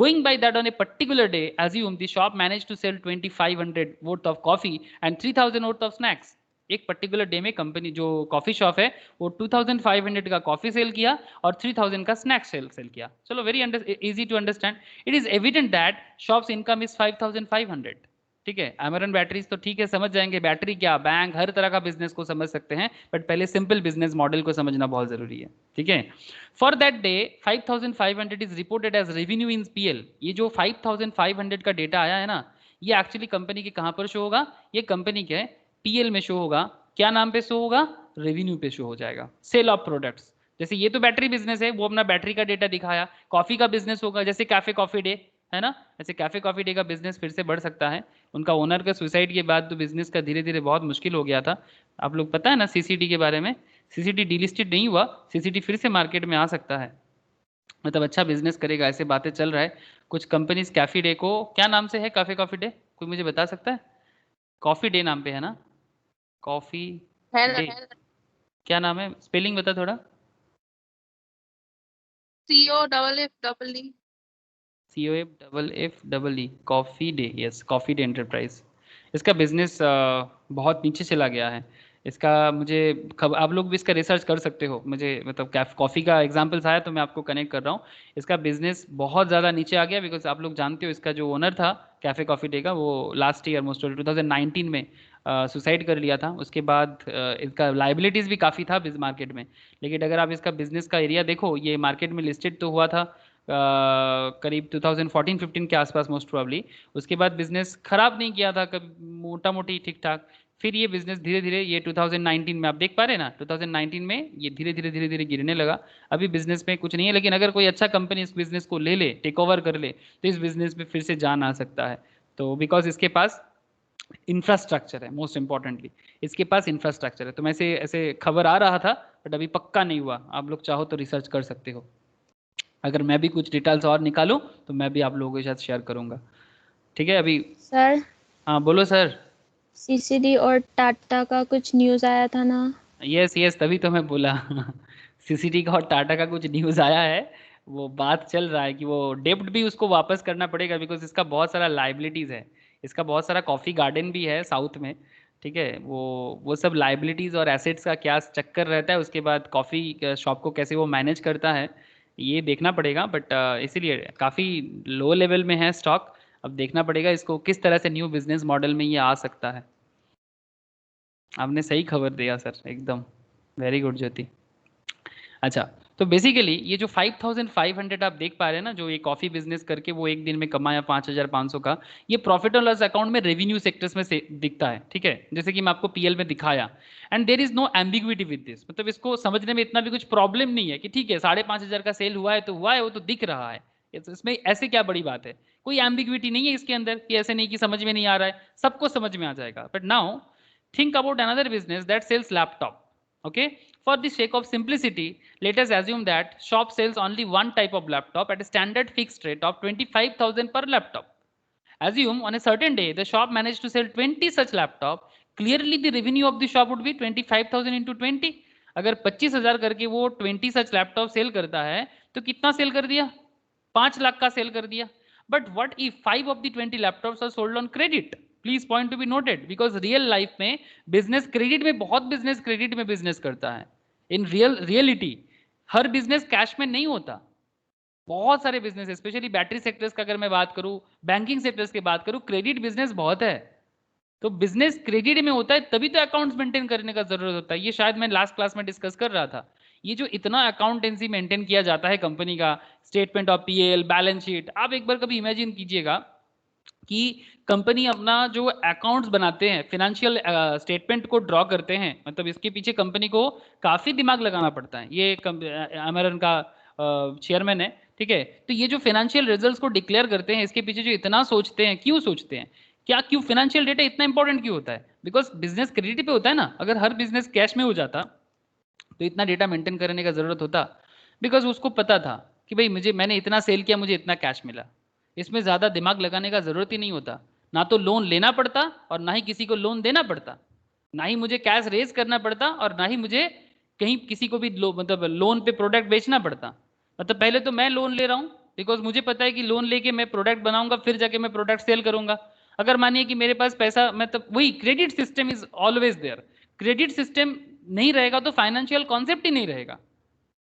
Going by that, on a particular day, assume the shop managed to sell 2500 worth of coffee and 3000 worth of snacks. एक पर्टिकुलर डे में कंपनी जो कॉफी शॉप है वो 2500 का कॉफी सेल किया और 3000 का स्नैक्स सेल किया। चलो, very easy to understand. It is evident that shops income is 5500। ठीक है, अमेरन बैटरीज तो ठीक है, समझ जाएंगे बैटरी क्या, बैंक, हर तरह का बिजनेस को समझ सकते हैं, बट पहले सिंपल बिजनेस मॉडल को समझना बहुत जरूरी है। ठीक है, for that day 5500 is reported as revenue in PL. ये जो 5500 का डेटा आया है ना, ये एक्चुअली कंपनी के कहां पर शो होगा? ये कंपनी के पीएल में शो होगा। क्या नाम पे शो होगा? रेवेन्यू पे शो हो जाएगा, सेल ऑफ प्रोडक्ट्स। जैसे ये तो बैटरी बिजनेस है, वो अपना बैटरी का डेटा दिखाया। कॉफी का बिजनेस होगा, जैसे कैफे कॉफी डे है ना, ऐसे कैफे कॉफी डे का बिजनेस फिर से बढ़ सकता है। उनका ओनर का सुसाइड के बाद तो बिजनेस का धीरे धीरे बहुत मुश्किल हो गया था। आप लोग पता है ना सीसीडी के बारे में, सीसीडी डीलिस्टेड नहीं हुआ, सीसीडी फिर से मार्केट में आ सकता है, मतलब अच्छा बिजनेस करेगा, ऐसे बातें चल रहा है। कुछ कंपनीज कैफे डे को क्या नाम से है? कैफे कॉफी डे कोई मुझे बता सकता है? कॉफी डे नाम पे है ना, कॉफी डे, क्या नाम है? स्पेलिंग बता थोड़ा। COFFEE। COFFEE, coffee day. Yes, coffee day enterprise. इसका बिजनेस बहुत नीचे चला गया है। इसका मुझे खबर, आप लोग भी इसका रिसर्च कर सकते हो। मुझे मतलब कॉफ़ी का एग्जांपल्स आया तो मैं आपको कनेक्ट कर रहा हूँ। इसका बिजनेस बहुत ज़्यादा नीचे आ गया, बिकॉज आप लोग जानते हो इसका जो ओनर था कैफ़े कॉफ़ी डे का, वो लास्ट ईयर मोस्ट 2019 में सुसाइड कर लिया था। उसके बाद इसका लाइबिलिटीज़ भी काफ़ी था मार्केट में। लेकिन अगर आप इसका बिजनेस का एरिया देखो, ये मार्केट में लिस्टेड तो हुआ था करीब 2014-15 के आसपास मोस्ट प्रोबेबली। उसके बाद बिजनेस खराब नहीं किया था कभी, मोटा मोटी ठीक ठाक। फिर ये बिजनेस धीरे धीरे, ये 2019 में आप देख पा रहे हैं ना, 2019 में ये धीरे धीरे गिरने लगा। अभी बिजनेस में कुछ नहीं है, लेकिन अगर कोई अच्छा कंपनी इस बिजनेस को ले ले, टेक ओवर कर ले, तो इस बिजनेस में फिर से जान आ सकता है। तो बिकॉज इसके पास इंफ्रास्ट्रक्चर है, मोस्ट इंपॉर्टेंटली इसके पास इंफ्रास्ट्रक्चर है। तो मैं ऐसे खबर आ रहा था, बट अभी पक्का नहीं हुआ। आप लोग चाहो तो रिसर्च कर सकते हो। अगर मैं भी कुछ डिटेल्स और निकालूं तो मैं भी आप लोगों के साथ शेयर करूंगा। ठीक है अभी। सर, हाँ बोलो सर। सीसीडी और टाटा का कुछ न्यूज़ आया था ना? यस, तभी तो मैं बोला सीसीडी का और टाटा का कुछ न्यूज़ आया है। वो बात चल रहा है कि वो डेब्ट भी उसको वापस करना पड़ेगा, बिकॉज इसका बहुत सारा लाइबिलिटीज़ है। इसका बहुत सारा कॉफ़ी गार्डन भी है साउथ में। ठीक है, वो सब लाइबिलिटीज़ और एसेट्स का क्या चक्कर रहता है, उसके बाद कॉफ़ी शॉप को कैसे वो मैनेज करता है, ये देखना पड़ेगा। बट इसीलिए काफ़ी लो लेवल में है स्टॉक। अब देखना पड़ेगा इसको किस तरह से न्यू बिजनेस मॉडल में ये आ सकता है। आपने सही खबर दिया सर, एकदम वेरी गुड ज्योति। अच्छा, तो बेसिकली ये जो 5500 आप देख पा रहे हैं ना, जो ये कॉफी बिजनेस करके वो एक दिन में कमाया 5500 का, ये प्रॉफिट और लॉस अकाउंट में रेवेन्यू सेक्टर्स में से दिखता है। ठीक है, जैसे कि मैं आपको पीएल में दिखाया। And there is no ambiguity with this, मतलब इसको समझने में इतना भी कुछ प्रॉब्लम नहीं है कि ठीक है 5500 का सेल हुआ है तो हुआ है, वो तो दिख रहा है। इसमें ऐसे क्या बड़ी बात है, कोई एम्बिग्विटी नहीं है इसके अंदर कि ऐसे नहीं कि समझ में नहीं आ रहा है, सबको समझ में आ जाएगा। But now think about another business that sells laptop. Okay, for the sake of simplicity, let us assume that shop sells only one type of laptop at a standard fixed rate of 25,000 per laptop. Assume on a certain day the shop managed to sell 20 such laptop. Clearly the revenue of the shop would be 25,000 into 20. अगर 25,000 करके वो 20 सच laptop cell करता है तो कितना cell कर दिया? 5 लाख का सेल कर दिया। But what if 5 of the 20 laptops are sold on credit? Please point to be noted, because real life में बिजनेस क्रेडिट में, बहुत बिजनेस क्रेडिट में बिजनेस करता है। इन रियलिटी हर बिजनेस कैश में नहीं होता। बहुत सारे बिजनेस, स्पेशली बैटरी सेक्टर्स का अगर मैं बात करूं, बैंकिंग सेक्टर्स की बात करूं, क्रेडिट बिजनेस बहुत है। तो बिजनेस क्रेडिट में होता है तभी तो अकाउंट्स मेंटेन करने का जरूरत होता है। ये शायद मैं लास्ट क्लास में डिस्कस कर रहा था। ये जो इतना अकाउंटेंसी मेंटेन किया जाता है कंपनी का, statement of PL, balance sheet, आप एक बार कभी इमेजिन कीजिएगा कि कंपनी अपना जो अकाउंट्स बनाते हैं, फाइनेंशियल स्टेटमेंट को ड्रॉ करते हैं, मतलब इसके पीछे कंपनी को काफी दिमाग लगाना पड़ता है। ये अमेरिकन का चेयरमैन है, ठीक है। तो ये जो फाइनेंशियल रिजल्ट्स को डिक्लेयर करते हैं, इसके पीछे जो इतना सोचते हैं, क्यों सोचते हैं, क्यों फाइनेंशियल डेटा इतना इंपॉर्टेंट क्यों होता है? बिकॉज बिजनेस क्रेडिट पे होता है ना। अगर हर बिजनेस कैश में हो जाता तो इतना डेटा मेंटेन करने का जरूरत होता? बिकॉज उसको पता था कि भाई मैंने इतना सेल किया, मुझे इतना कैश मिला। इसमें ज्यादा दिमाग लगाने का जरूरत ही नहीं होता। ना तो लोन लेना पड़ता और ना ही किसी को लोन देना पड़ता, ना ही मुझे कैश रेज करना पड़ता और ना ही मुझे कहीं किसी को भी मतलब लोन पे प्रोडक्ट बेचना पड़ता। मतलब पहले तो मैं लोन ले रहा हूँ बिकॉज मुझे पता है कि लोन लेके मैं प्रोडक्ट बनाऊंगा, फिर जाके मैं प्रोडक्ट सेल करूंगा। अगर मानिए कि मेरे पास पैसा, मतलब वही credit system is always there. Credit system नहीं रहेगा तो फाइनेंशियल कॉन्सेप्ट ही नहीं रहेगा।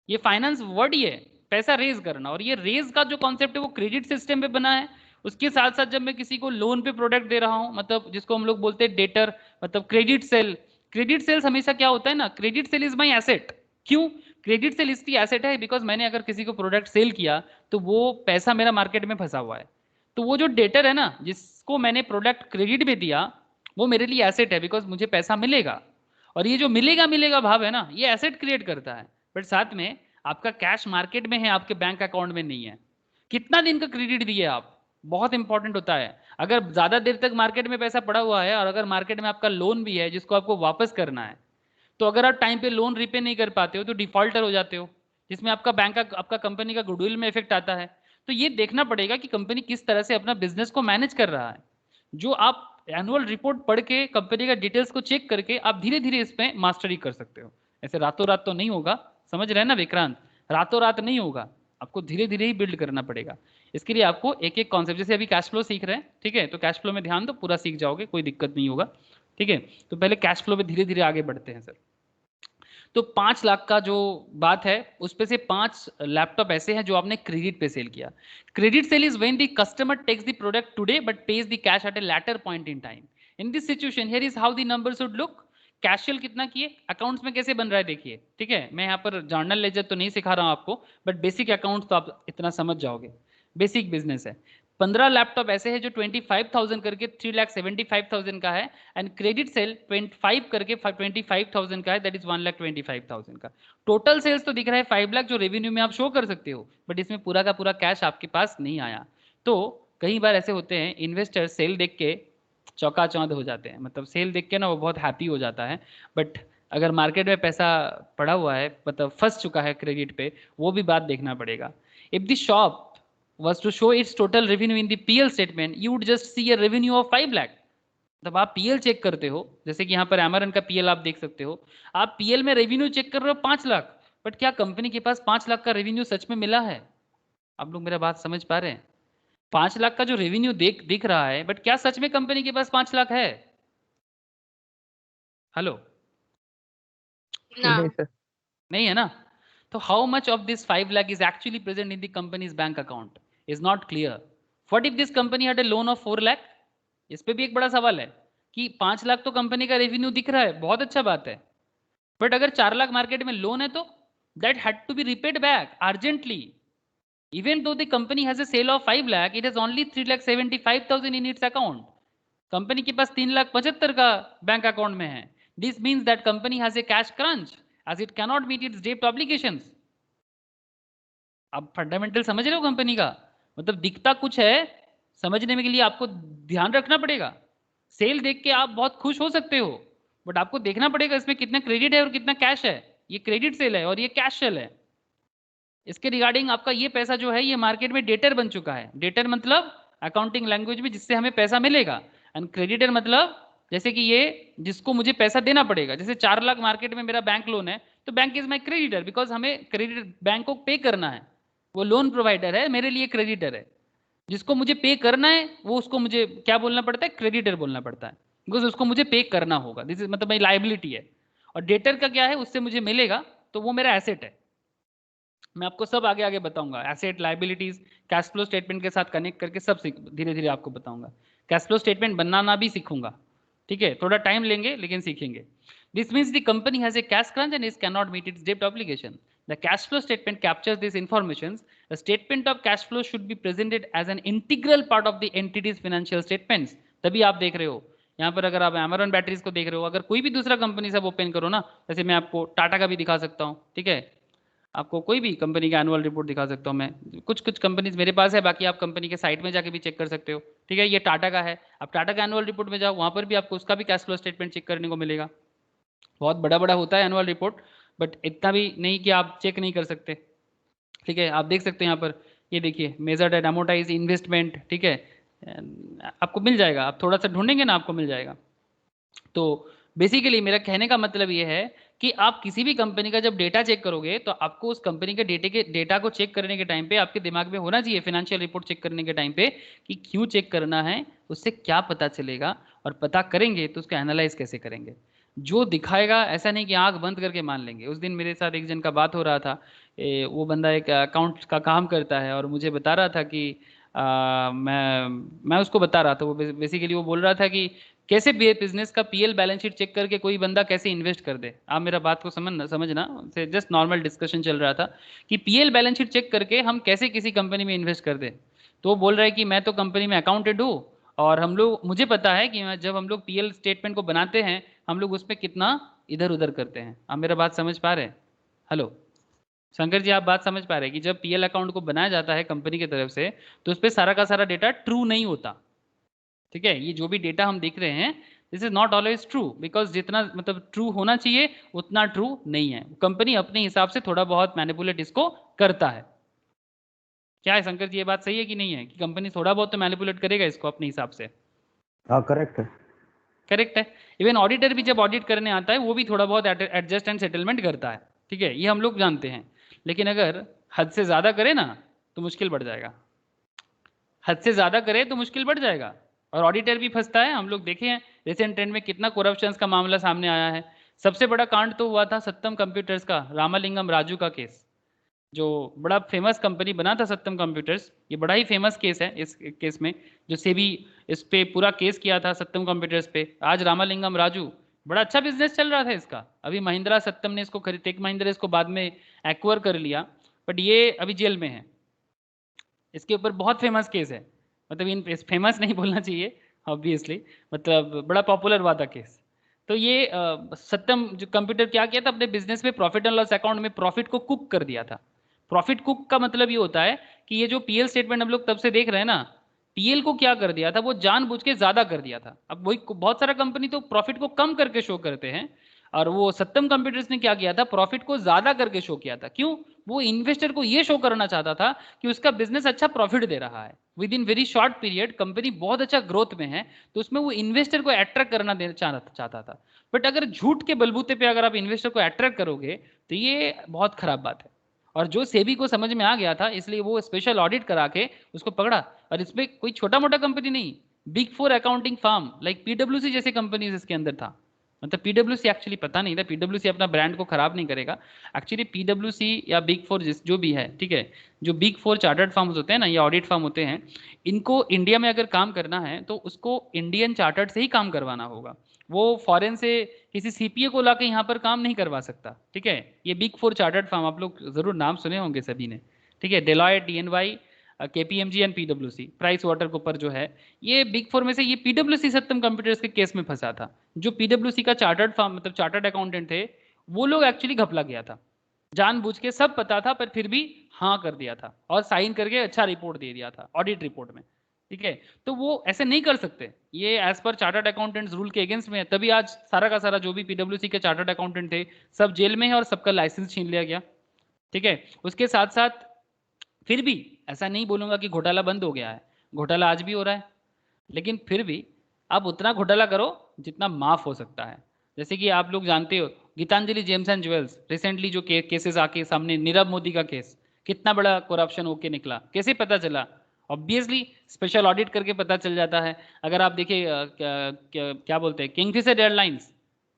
ये फाइनेंस वर्ड ही है, पैसा रेज करना, और ये रेज का जो कॉन्सेप्ट है वो क्रेडिट सिस्टम पे बना है। उसके साथ साथ जब मैं किसी को लोन पे प्रोडक्ट दे रहा हूं, मतलब जिसको हम लोग बोलते हैं डेटर, मतलब क्रेडिट सेल। क्रेडिट सेल्स हमेशा क्या होता है ना, credit sale is my asset. क्यों क्रेडिट सेल इसकी एसेट है? बिकॉज मैंने अगर किसी को प्रोडक्ट सेल किया तो वो पैसा मेरा मार्केट में फंसा हुआ है। तो वो जो डेटर है ना, जिसको मैंने प्रोडक्ट क्रेडिट में दिया, वो मेरे लिए एसेट है बिकॉज मुझे पैसा मिलेगा। और ये जो मिलेगा मिलेगा भाव है ना, ये एसेट क्रिएट करता है। बट साथ में आपका कैश मार्केट में है, आपके बैंक अकाउंट में नहीं है। कितना दिन का क्रेडिट दिए आप, बहुत इंपॉर्टेंट होता है। अगर ज्यादा देर तक मार्केट में पैसा पड़ा हुआ है और अगर मार्केट में आपका लोन भी है जिसको आपको वापस करना है, तो अगर आप टाइम पे लोन रिपे नहीं कर पाते हो तो डिफॉल्टर हो जाते हो, जिसमें आपका बैंक का, आपका कंपनी का गुडविल में इफेक्ट आता है। तो ये देखना पड़ेगा कि कंपनी किस तरह से अपना बिजनेस को मैनेज कर रहा है। जो आप एनुअल रिपोर्ट पढ़ के कंपनी का डिटेल्स को चेक करके आप धीरे धीरे इसमें मास्टरी कर सकते हो। ऐसे रातों रात तो नहीं होगा, समझ रहे हैं ना विक्रांत? रातों रात नहीं होगा, आपको धीरे धीरे ही बिल्ड करना पड़ेगा। इसके लिए आपको एक एक कॉन्सेप्ट, जैसे अभी कैश फ्लो सीख रहे हैं, ठीक है, तो कैश फ्लो में ध्यान दो, पूरा सीख जाओगे, कोई दिक्कत नहीं होगा, ठीक है। तो पहले कैश फ्लो में धीरे धीरे आगे बढ़ते हैं सर। तो 5 लाख का जो बात है, उस पे से 5 लैपटॉप ऐसे हैं जो आपने क्रेडिट पे सेल किया। Credit sale is when the customer takes the product today but pays the cash at a later point in time. In this situation here is how the number should look. Cash sale कितना किए, accounts में कैसे बन रहा है देखिए, ठीक है। मैं यहाँ पर जर्नल लेजर तो नहीं सिखा रहा हूँ आपको, बट बेसिक अकाउंट्स तो आप इतना समझ जाओगे, बेसिक बिजनेस है। 15 लैपटॉप ऐसे हैं जो 25,000 करके 3,75,000 का है, एंड क्रेडिट सेल 25 करके 25,000 का है, दैट इज 1,25,000 का। टोटल सेल्स तो दिख रहा है 5 लाख, जो रेवेन्यू में आप शो कर सकते हो, बट इसमें पूरा का पूरा कैश आपके पास नहीं आया। तो कई बार ऐसे होते हैं, इन्वेस्टर सेल देख के चौंकाचौंध हो जाते हैं, मतलब सेल देख के ना वो बहुत हैप्पी हो जाता है, बट अगर मार्केट में पैसा पड़ा हुआ है, मतलब फंस चुका है क्रेडिट पे, वो भी बात देखना पड़ेगा। If the shop was to show its total revenue in the PL statement, you would just see a revenue of 5 lakh। तब आप PL चेक करते हो, जैसे कि यहाँ पर एमरन का PL आप देख सकते हो, आप PL में रेवेन्यू चेक कर रहे हो 5 लाख, बट क्या कंपनी के पास 5 लाख का रेवेन्यू सच में मिला है? आप लोग मेरा बात समझ पा रहे हैं? 5 लाख का जो रेवेन्यू दिख रहा है, बट क्या सच में कंपनी के पास 5 लाख है? हेलो, ना नहीं सर। नहीं है ना? तो how much of this 5 lakh is actually present in the company's bank account is not clear. What if this company had a loan of 4 lakh? इस पे भी एक बड़ा सवाल है कि 5 लाख तो कंपनी का रेवेन्यू दिख रहा है, बहुत अच्छा बात है, बट अगर 4 लाख मार्केट में लोन है तो that had to be repaid back urgently. Even though the company has a sale of 5 lakh, it has only 3,75,000 in its account. Company के पास 3,75,000 का बैंक अकाउंट में है। This means that company has a cash crunch as it cannot meet its debt obligations. आप fundamental समझ रहे हो company का? मतलब दिखता कुछ है, समझने में के लिए आपको ध्यान रखना पड़ेगा। सेल देख के आप बहुत खुश हो सकते हो, बट आपको देखना पड़ेगा इसमें कितना क्रेडिट है और कितना कैश है। ये क्रेडिट सेल है और ये कैश सेल है। इसके रिगार्डिंग आपका ये पैसा जो है ये मार्केट में डेटर बन चुका है। डेटर मतलब अकाउंटिंग लैंग्वेज में जिससे हमें पैसा मिलेगा, एंड क्रेडिटर मतलब जैसे कि ये जिसको मुझे पैसा देना पड़ेगा। जैसे 4 लाख मार्केट में मेरा बैंक लोन है, तो bank is my creditor because हमें क्रेडिट बैंक को पे करना है। वो लोन प्रोवाइडर है, मेरे लिए क्रेडिटर है। जिसको मुझे पे करना है वो उसको मुझे क्या बोलना पड़ता है? क्रेडिटर बोलना पड़ता है, बिकॉज उसको मुझे पे करना होगा। दिस इज मतलब मेरी लाइबिलिटी है। और डेटर का क्या है? उससे मुझे मिलेगा, तो वो मेरा एसेट है। मैं आपको सब आगे आगे बताऊंगा, asset, liabilities, cash flow statement के साथ कनेक्ट करके सब धीरे धीरे आपको बताऊंगा। कैश फ्लो स्टेटमेंट बनाना भी सीखूंगा, ठीक है, थोड़ा टाइम लेंगे लेकिन सीखेंगे। This means the company has a cash crunch and is cannot meet its debt obligation. The cash flow statement captures these informations. The statement of cash flow should be presented as an integral part of the entity's financial statements. तभी आप देख रहे हो यहाँ पर, अगर आप अमेरॉन batteries को देख रहे हो, अगर कोई भी दूसरा कंपनी सब ओपन करो ना, जैसे मैं आपको टाटा का भी दिखा सकता हूँ, ठीक है, आपको कोई भी कंपनी का एनुअल रिपोर्ट दिखा सकता हूँ मैं, कुछ कंपनीज मेरे पास है, बाकी आप कंपनी के साइट में जाके भी चेक कर सकते हो, ठीक है। ये टाटा का है, आप टाटा का एनुअल रिपोर्ट में जाओ, वहाँ पर भी आपको उसका भी कैश फ्लो स्टेटमेंट चेक करने को मिलेगा। बहुत बड़ा बड़ा होता है एनुअल रिपोर्ट, बट इतना भी नहीं कि आप चेक नहीं कर सकते, ठीक है। आप देख सकते हैं यहाँ पर, ये देखिए मेजर्ड एंड अमोर्टाइज इन्वेस्टमेंट, ठीक है, आपको मिल जाएगा, आप थोड़ा सा ढूंढेंगे ना आपको मिल जाएगा। तो बेसिकली मेरा कहने का मतलब ये है कि आप किसी भी कंपनी का जब डेटा चेक करोगे तो आपको उस कंपनी के डेटा को चेक करने के टाइम पे आपके दिमाग में होना चाहिए, फाइनेंशियल रिपोर्ट चेक करने के टाइम पे, कि क्यों चेक करना है, उससे क्या पता चलेगा, और पता करेंगे तो उसको एनालाइज कैसे करेंगे। जो दिखाएगा ऐसा नहीं कि आंख बंद करके मान लेंगे। उस दिन मेरे साथ एक जन का बात हो रहा था, वो बंदा एक अकाउंट का काम करता है और मुझे बता रहा था कि मैं उसको बता रहा था, वो बेसिकली वो बोल रहा था कि कैसे बिजनेस का पीएल बैलेंस शीट चेक करके कोई बंदा कैसे इन्वेस्ट कर दे। आप मेरा बात को समझना, जस्ट नॉर्मल डिस्कशन चल रहा था कि पीएल बैलेंस शीट चेक करके हम कैसे किसी कंपनी में इन्वेस्ट कर दे। तो वो बोल रहा है कि मैं तो कंपनी में अकाउंटेंट हूँ और हम लोग, मुझे पता है कि जब हम लोग पीएल स्टेटमेंट को बनाते हैं हम लोग उसमें कितना इधर उधर करते हैं। आप मेरा बात समझ पा रहे हैं? हेलो शंकर जी, आप बात समझ पा रहे हैं कि जब पीएल अकाउंट को बनाया जाता है कंपनी की तरफ से तो उस पर सारा का सारा डेटा ट्रू नहीं होता, ठीक है। ये जो भी डेटा हम देख रहे हैं this is not always true, because जितना मतलब ट्रू होना चाहिए उतना ट्रू नहीं है। कंपनी अपने हिसाब से थोड़ा बहुत मैनिपुलेट इसको करता है। क्या है शंकर जी, ये बात सही है कि नहीं है कि कंपनी थोड़ा बहुत तो मैनिपुलेट करेगा इसको अपने हिसाब से? हाँ करेक्ट है, करेक्ट है। इवन ऑडिटर भी जब ऑडिट करने आता है वो भी थोड़ा बहुत एडजस्ट एंड सेटलमेंट करता है, ठीक है, ये हम लोग जानते हैं। लेकिन अगर हद से ज़्यादा करे ना तो मुश्किल बढ़ जाएगा, हद से ज़्यादा करे तो मुश्किल बढ़ जाएगा, और ऑडिटर भी फंसता है। हम लोग देखे हैं रिसेंट ट्रेंड में कितना करप्शन का मामला सामने आया है। सबसे बड़ा कांड तो हुआ था सत्यम कंप्यूटर्स का, रामालिंगम राजू का केस, जो बड़ा फेमस कंपनी बना था सत्यम कंप्यूटर्स। ये बड़ा ही फेमस केस है। इस केस में जो सेबी इस पे पूरा केस किया था सत्यम कंप्यूटर्स पे, आज रामालिंगम राजू, बड़ा अच्छा बिजनेस चल रहा था इसका। अभी महिंद्रा सत्यम ने इसको खरीद, टेक महिंद्रा इसको बाद में एक्वायर कर लिया, बट ये अभी जेल में है। इसके ऊपर बहुत फेमस केस है, मतलब इन फेमस नहीं बोलना चाहिए ऑब्वियसली, मतलब बड़ा पॉपुलर हुआ था केस। तो ये सत्यम जो कंप्यूटर क्या किया था, अपने बिजनेस में प्रॉफिट एंड लॉस अकाउंट में प्रॉफिट को कुक कर दिया था। प्रॉफिट कुक का मतलब ये होता है कि ये जो पीएल स्टेटमेंट हम लोग तब से देख रहे हैं ना, पीएल को क्या कर दिया था, वो जानबूझ के ज्यादा कर दिया था। अब वही बहुत सारा कंपनी तो प्रॉफिट को कम करके शो करते हैं, और वो सत्यम कंप्यूटर्स ने क्या किया था, प्रॉफिट को ज्यादा करके शो किया था। क्यों? वो इन्वेस्टर को ये शो करना चाहता था कि उसका बिजनेस अच्छा प्रॉफिट दे रहा है, with in very short period company बहुत अच्छा ग्रोथ में है, तो उसमें वो इन्वेस्टर को अट्रैक्ट करना चाहता था। बट अगर झूठ के बलबूते पे अगर आप इन्वेस्टर को अट्रैक्ट करोगे तो ये बहुत खराब बात है। और जो सेबी को समझ में आ गया था, इसलिए वो स्पेशल ऑडिट करा के उसको पकड़ा। और इसमें कोई छोटा मोटा कंपनी नहीं, बिग 4 अकाउंटिंग फर्म लाइक पीडब्ल्यूसी जैसे कंपनीज इसके अंदर था। मतलब पीडब्ल्यूसी एक्चुअली पता नहीं था, पीडब्ल्यूसी अपना ब्रांड को खराब नहीं करेगा। एक्चुअली पीडब्ल्यूसी या बिग 4 जो भी है, ठीक है, जो बिग 4 चार्टर्ड फर्म्स होते हैं ना, या ऑडिट फर्म होते हैं, इनको इंडिया में अगर काम करना है तो उसको इंडियन चार्टर्ड से ही काम करवाना होगा। वो फॉरेन से किसी सीपीए को लाके यहाँ पर काम नहीं करवा सकता, ठीक है। ये बिग 4 चार्टर्ड फर्म आप लोग जरूर नाम सुने होंगे सभी ने, ठीक है, डेलॉयट, डीएनवाई, केपीएमजी एंड पीडब्ल्यूसी, प्राइस वाटर कूपर जो है, ये बिग 4 में से ये पीडब्ल्यूसी सत्यम कंप्यूटर्स के केस में फंसा था। जो पीडब्ल्यूसी का चार्टर्ड फर्म मतलब चार्टर्ड अकाउंटेंट थे, वो लोग एक्चुअली घपला गया था, जानबूझ के सब पता था पर फिर भी हाँ कर दिया था और साइन करके अच्छा रिपोर्ट दे दिया था ऑडिट रिपोर्ट में, ठीक है। तो वो ऐसे नहीं कर सकते, ये as per chartered accountants rule के अगेंस्ट में है। तभी आज सारा का सारा जो भी पीडब्ल्यूसी के चार्टर्ड अकाउंटेंट थे सब जेल में है और सबका लाइसेंस छीन लिया गया, ठीक है। उसके साथ साथ फिर भी ऐसा नहीं बोलूंगा कि घोटाला बंद हो गया है, घोटाला आज भी हो रहा है, लेकिन फिर भी आप उतना घोटाला करो जितना माफ हो सकता है। जैसे कि आप लोग जानते हो Gitanjali gems and jewels, recently जो केसेस आके सामने, नीरव मोदी का केस, कितना बड़ा करप्शन होके निकला, कैसे पता चला? ऑब्वियसली स्पेशल ऑडिट करके पता चल जाता है। अगर आप देखिए क्या बोलते हैं, किंगफिशर एयरलाइंस,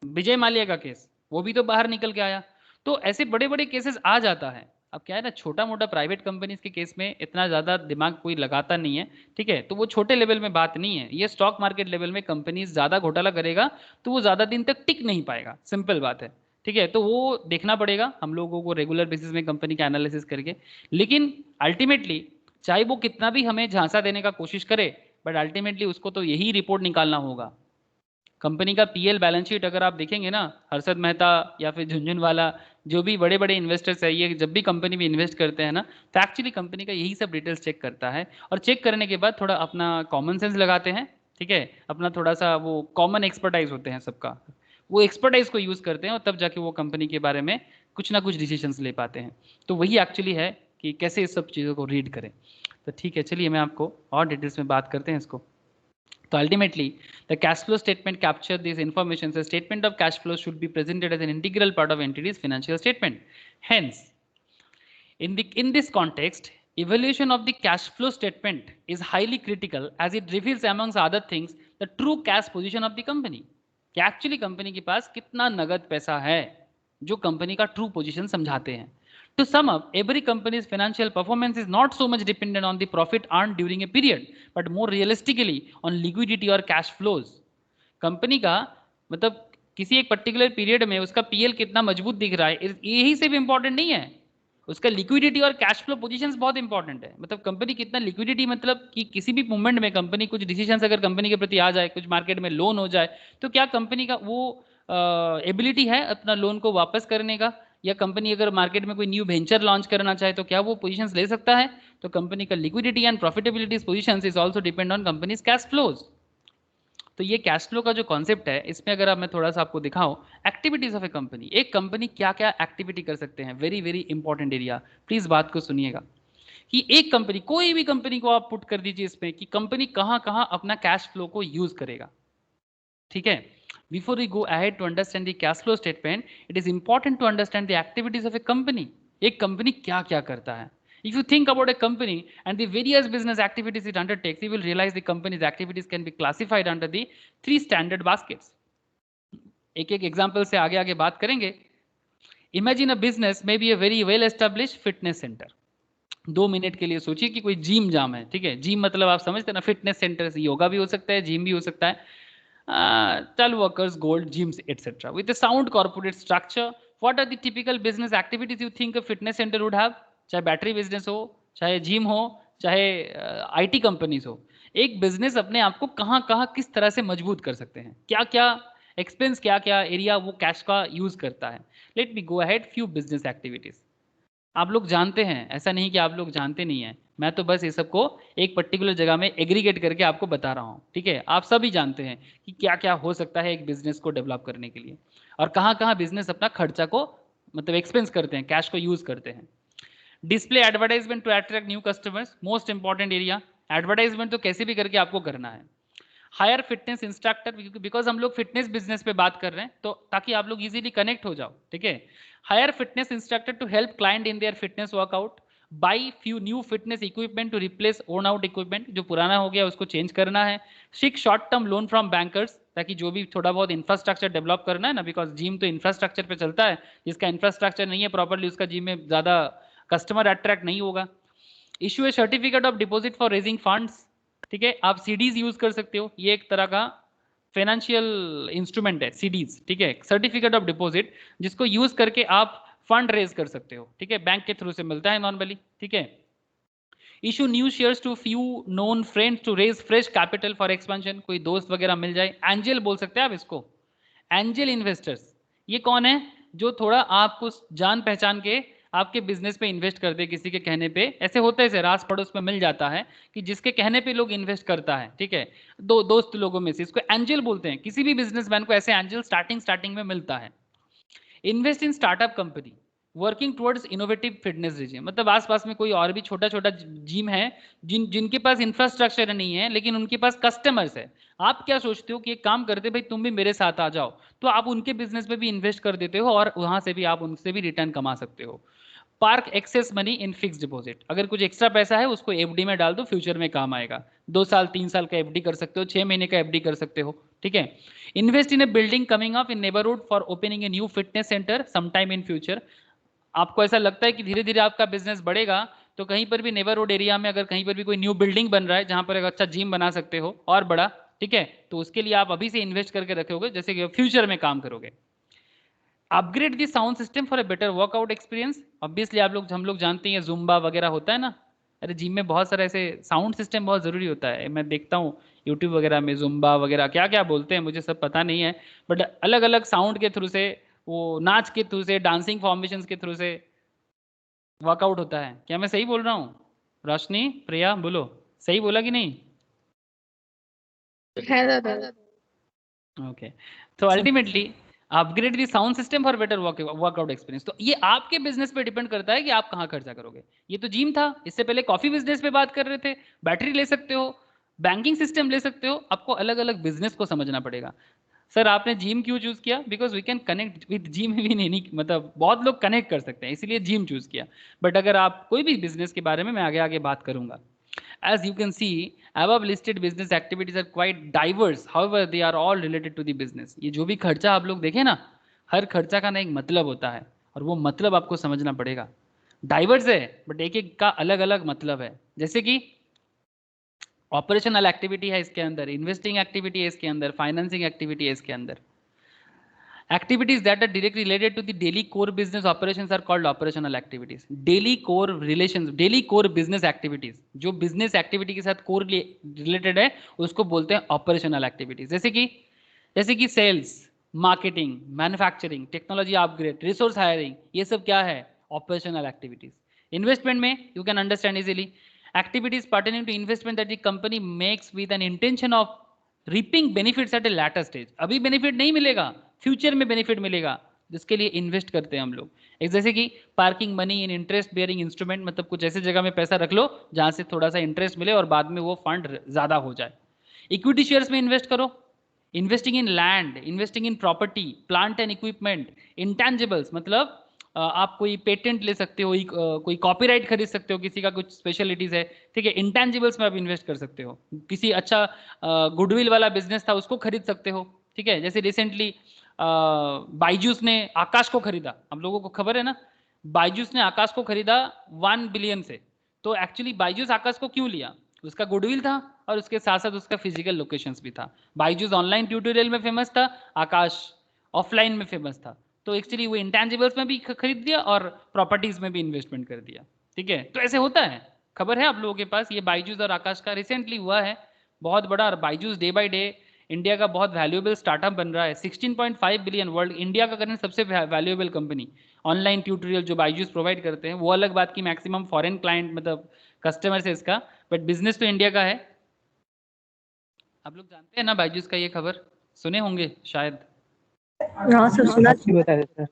विजय माल्या का केस, वो भी तो बाहर निकल के आया। तो ऐसे बड़े बड़े केसेस आ जाता है, अब क्या है ना, छोटा मोटा प्राइवेट कंपनीज के केस में इतना ज़्यादा दिमाग कोई लगाता नहीं है, ठीक है, तो वो छोटे लेवल में बात नहीं है। ये स्टॉक मार्केट लेवल में कंपनीज ज़्यादा घोटाला करेगा तो वो ज़्यादा दिन तक टिक नहीं पाएगा, सिंपल बात है, ठीक है। तो वो देखना पड़ेगा हम लोगों को रेगुलर बेसिस में कंपनी का एनालिसिस करके। लेकिन अल्टीमेटली चाहे वो कितना भी हमें झांसा देने का कोशिश करे, बट अल्टीमेटली उसको तो यही रिपोर्ट निकालना होगा। कंपनी का पीएल बैलेंस शीट अगर आप देखेंगे ना, हर्षद मेहता या फिर झुनझुनवाला, जो भी बड़े बड़े इन्वेस्टर्स है, ये जब भी कंपनी में इन्वेस्ट करते हैं ना, तो एक्चुअली कंपनी का यही सब डिटेल्स चेक करता है, और चेक करने के बाद थोड़ा अपना कॉमन सेंस लगाते हैं, ठीक है, अपना थोड़ा सा वो कॉमन एक्सपर्टाइज होते हैं सबका, वो एक्सपर्टाइज को यूज करते हैं और तब जाके वो कंपनी के बारे में कुछ ना कुछ डिसीजंस ले पाते हैं। तो वही एक्चुअली है कि कैसे इस सब चीज़ों को रीड करें। तो ठीक है, चलिए मैं आपको और डिटेल्स में बात करते हैं इसको। So ultimately, the cash flow statement capture these information. The statement of cash flow should be presented as an integral part of entity's financial statement. Hence, in this context, evaluation of the cash flow statement is highly critical as it reveals, amongst other things, the true cash position of the company. कि actually company के पास कितना नगद पैसा है, जो company का true position समझाते हैं। To sum up, every company's financial performance is not so much dependent on the profit earned during a period, but more realistically on liquidity or cash flows. Company का मतलब किसी एक particular period में उसका PL कितना मजबूत दिख रहा है, यही सिर्फ इंपॉर्टेंट नहीं है, उसका लिक्विडिटी और कैश फ्लो पोजीशंस बहुत इंपॉर्टेंट है। मतलब कंपनी कितना लिक्विडिटी, मतलब कि किसी भी मूवमेंट में कंपनी कुछ डिसीजंस अगर कंपनी के प्रति आ जाए, कुछ मार्केट में लोन हो जाए, तो क्या कंपनी का वो एबिलिटी है अपना लोन को वापस करने का, या कंपनी अगर मार्केट में कोई न्यू वेंचर लॉन्च करना चाहे तो क्या वो पोजीशंस ले सकता है। तो कंपनी का liquidity and profitability positions is also depend on companies cash flows. तो ये कैश फ्लो का जो कॉन्सेप्ट है, इसमें अगर अब मैं थोड़ा सा आपको दिखाऊं, एक्टिविटीज ऑफ ए कंपनी, एक कंपनी क्या क्या एक्टिविटी कर सकते हैं, very very important area, please बात को सुनिएगा। कि एक कंपनी, कोई भी कंपनी को आप पुट कर दीजिए इसमें कि कंपनी कहां कहां अपना कैश फ्लो को यूज करेगा, ठीक है। Before we ahead to understand the cash flow statement, it is important to understand the activities of a company. एक कंपनी क्या क्या करता है। If you think about a company and the various business activities it undertakes, you will realize the company's activities can be classified under the 3 standard baskets. एक एक example से आगे आगे बात करेंगे। Imagine a business may be a very well established fitness center. 2 minute के लिए सोचिए कि कोई जिम जाम है, ठीक है, जिम मतलब आप समझते हैं ना, फिटनेस सेंटर से योगा भी हो सकता है, जिम भी हो सकता है, Teleworkers, Gold, gyms, etc. With a sound corporate structure, what are the typical business activities you think a fitness center would have? चाहे बैटरी बिजनेस हो, चाहे जिम हो, चाहे आईटी कंपनीज हो, एक बिजनेस अपने आप को कहाँ कहाँ किस तरह से मजबूत कर सकते हैं, क्या क्या एक्सपेंस, क्या क्या एरिया वो कैश का यूज करता है। Let me go ahead few business activities. आप लोग जानते हैं, ऐसा नहीं कि आप लोग जानते नहीं हैं, मैं तो बस ये सबको एक पर्टिकुलर जगह में एग्रीगेट करके आपको बता रहा हूँ, ठीक है। आप सभी जानते हैं कि क्या क्या हो सकता है एक बिजनेस को डेवलप करने के लिए, और कहाँ कहाँ बिजनेस अपना खर्चा को मतलब एक्सपेंस करते हैं, कैश को यूज करते हैं। Display advertisement to attract new customers, most important area. Advertisement तो कैसे भी करके आपको करना है। हायर फिटनेस इंस्ट्रक्टर, बिकॉज हम लोग फिटनेस बिजनेस पे बात कर रहे हैं, तो ताकि आप लोग इजीली कनेक्ट हो जाओ, ठीक है। Hire fitness instructor to help client in their fitness workout. Buy few new fitness equipment to replace own out equipment, जो पुराना हो गया उसको चेंज करना है। Seek short term loan from bankers, ताकि जो भी थोड़ा बहुत इंफ्रास्ट्रक्चर डेवलप करना है ना, बिकॉज जिम तो इंफ्रास्ट्रक्चर पे चलता है, जिसका इंफ्रास्ट्रक्चर नहीं है प्रॉपरली, उसका जिम में ज्यादा कस्टमर अट्रैक्ट नहीं होगा। Issue A certificate of deposit for raising funds, ठीक है, आप सीडीज यूज कर सकते हो, ये एक तरह का फाइनेंशियल इंस्ट्रूमेंट है सीडीज, ठीक है, सर्टिफिकेट ऑफ डिपॉजिट, जिसको यूज करके आप फंड रेज कर सकते हो, ठीक है, बैंक के थ्रू से मिलता है नॉर्मली, ठीक है। Issue new shares to few known friends to raise fresh capital for expansion, कोई दोस्त वगैरह मिल जाए, एंजल बोल सकते हैं आप इसको, एंजल इन्वेस्टर्स। ये कौन है, जो थोड़ा आपको जान पहचान के आपके बिजनेस पे इन्वेस्ट कर दे, किसी के कहने पे, ऐसे होता है, रास पड़ोस में मिल जाता है कि जिसके कहने पे लोग इन्वेस्ट करता है, ठीक है, दोस्त लोगों में से, इसको एंजल बोलते हैं। किसी भी बिजनेसमैन को ऐसे एंजल स्टार्टिंग में मिलता है। Invest in startup company working towards innovative fitness regime, मतलब आसपास में कोई और भी छोटा छोटा जिम है जिनके पास इंफ्रास्ट्रक्चर नहीं है, लेकिन उनके पास कस्टमर्स है। आप क्या सोचते हो कि एक काम करते भाई, तुम भी मेरे साथ आ जाओ, तो आप उनके बिजनेस में भी इन्वेस्ट कर देते हो और वहां से भी आप उनसे भी रिटर्न कमा सकते हो। Park excess money in fix deposit, अगर कुछ एक्स्ट्रा पैसा है उसको एफडी में डाल दो, फ्यूचर में काम आएगा। 2 साल 3 साल का एफडी कर सकते हो, 6 महीने का एफडी कर सकते हो, ठीक है। Invest in A building coming up in neighbourhood for opening a new fitness centre sometime in future, आपको ऐसा लगता है कि धीरे धीरे आपका बिजनेस बढ़ेगा, तो कहीं पर भी नेबरहुड एरिया में अगर कहीं पर भी कोई न्यू बिल्डिंग बन रहा है जहां पर एक अच्छा जिम बना सकते हो और बड़ा, ठीक है, तो उसके लिए आप अभी से इन्वेस्ट करके रखोगे, जैसे कि फ्यूचर में काम करोगे। Upgrade the sound system for a better workout experience. Obviously हम लोग जानते हैं जुम्बा वगैरह होता है ना, अरे जिम में बहुत सारे ऐसे साउंड सिस्टम बहुत जरूरी होता है। मैं देखता हूँ यूट्यूब वगैरह में जुम्बा वगैरह क्या क्या बोलते हैं, मुझे सब पता नहीं है, बट अलग अलग साउंड के थ्रू से, वो नाच के थ्रू से, डांसिंग फॉर्मेशन के थ्रू से वर्कआउट होता है। क्या मैं सही बोल रहा हूँ? रोशनी, प्रिया, बोलो सही बोला कि नहीं? है दादा। ओके, तो ultimately upgrade the sound system for better workout experience. तो ये आपके बिजनेस पे डिपेंड करता है कि आप कहाँ खर्चा करोगे। ये तो जिम था, इससे पहले कॉफी बिजनेस पे बात कर रहे थे, बैटरी ले सकते हो, बैंकिंग सिस्टम ले सकते हो, आपको अलग अलग बिजनेस को समझना पड़ेगा। सर आपने जिम क्यों चूज किया? Because we can connect with gym in any, मतलब बहुत लोग कनेक्ट कर सकते हैं, इसीलिए जिम चूज किया। बट अगर आप कोई भी बिजनेस के बारे में मैं आगे आगे बात करूंगा। As you can see, above listed business activities are quite diverse. However, they are all related to the business. ये जो भी खर्चा आप लोग देखें ना, हर खर्चा का ना एक मतलब होता है, और वो मतलब आपको समझना पड़ेगा। डाइवर्स है, बट एक एक का अलग अलग मतलब है। जैसे कि ऑपरेशनल एक्टिविटी है इसके अंदर, इन्वेस्टिंग एक्टिविटी है इसके अंदर, फाइनेंसिंग एक्टिविटी है इसके अंदर। Activities that are directly related to the daily core business operations are called operational activities. Daily core relations, daily core business activities, जो business activity के साथ core related है, उसको बोलते हैं operational activities। जैसे कि sales, marketing, manufacturing, technology upgrade, resource hiring, ये सब क्या है? Operational activities। Investment में you can understand easily, activities pertaining to investment that the company makes with an intention of reaping benefits at a later stage. अभी benefit नहीं मिलेगा, future में benefit मिलेगा, जिसके लिए इन्वेस्ट करते हैं हम लोग। एक जैसे कि parking money in interest bearing instrument, मतलब कुछ ऐसी जगह में पैसा रख लो जहां से थोड़ा सा इंटरेस्ट मिले और बाद में वो फंड ज्यादा हो जाए। इक्विटी शेयर्स में इन्वेस्ट करो, investing in land, investing in property, plant and equipment, intangibles, मतलब आप कोई पेटेंट ले सकते हो, कोई कॉपीराइट खरीद सकते हो, किसी का कुछ स्पेशलिटीज है, ठीक है, इंटेंजिबल्स में आप इन्वेस्ट कर सकते हो। किसी अच्छा गुडविल वाला बिजनेस था उसको खरीद सकते हो, ठीक है। जैसे रिसेंटली बाइजूस ने आकाश को खरीदा, हम लोगों को खबर है ना, बाइजूस ने आकाश को खरीदा 1 बिलियन से। तो एक्चुअली बाइजूस आकाश को क्यों लिया? उसका गुडविल था और उसके साथ साथ उसका फिजिकल लोकेशंस भी था। बाइजूस ऑनलाइन ट्यूटोरियल में फेमस था, आकाश ऑफलाइन में फेमस था। तो एक्चुअली वो इंटेंजिबल्स में भी खरीद दिया और प्रॉपर्टीज में भी इन्वेस्टमेंट कर दिया, ठीक है। तो ऐसे होता है, खबर है आप लोगों के पास, ये बाइजूस और आकाश का रिसेंटली हुआ है, बहुत बड़ा। और Byju's day by day India का बहुत वैल्यूएबल स्टार्टअप बन रहा है। 16.5 बिलियन, वर्ल्ड इंडिया का करंट सबसे वैल्यूएबल कंपनी। ऑनलाइन ट्यूटोरियल जो बाइजूस प्रोवाइड करते हैं, वो अलग बात की मैक्सिमम फॉरेन क्लाइंट मतलब कस्टमर है इसका, बट बिजनेस तो इंडिया का है। आप लोग जानते हैं ना बाइजूस का, ये खबर सुने होंगे शायद। हाँ सर, सुना। बता दे सर।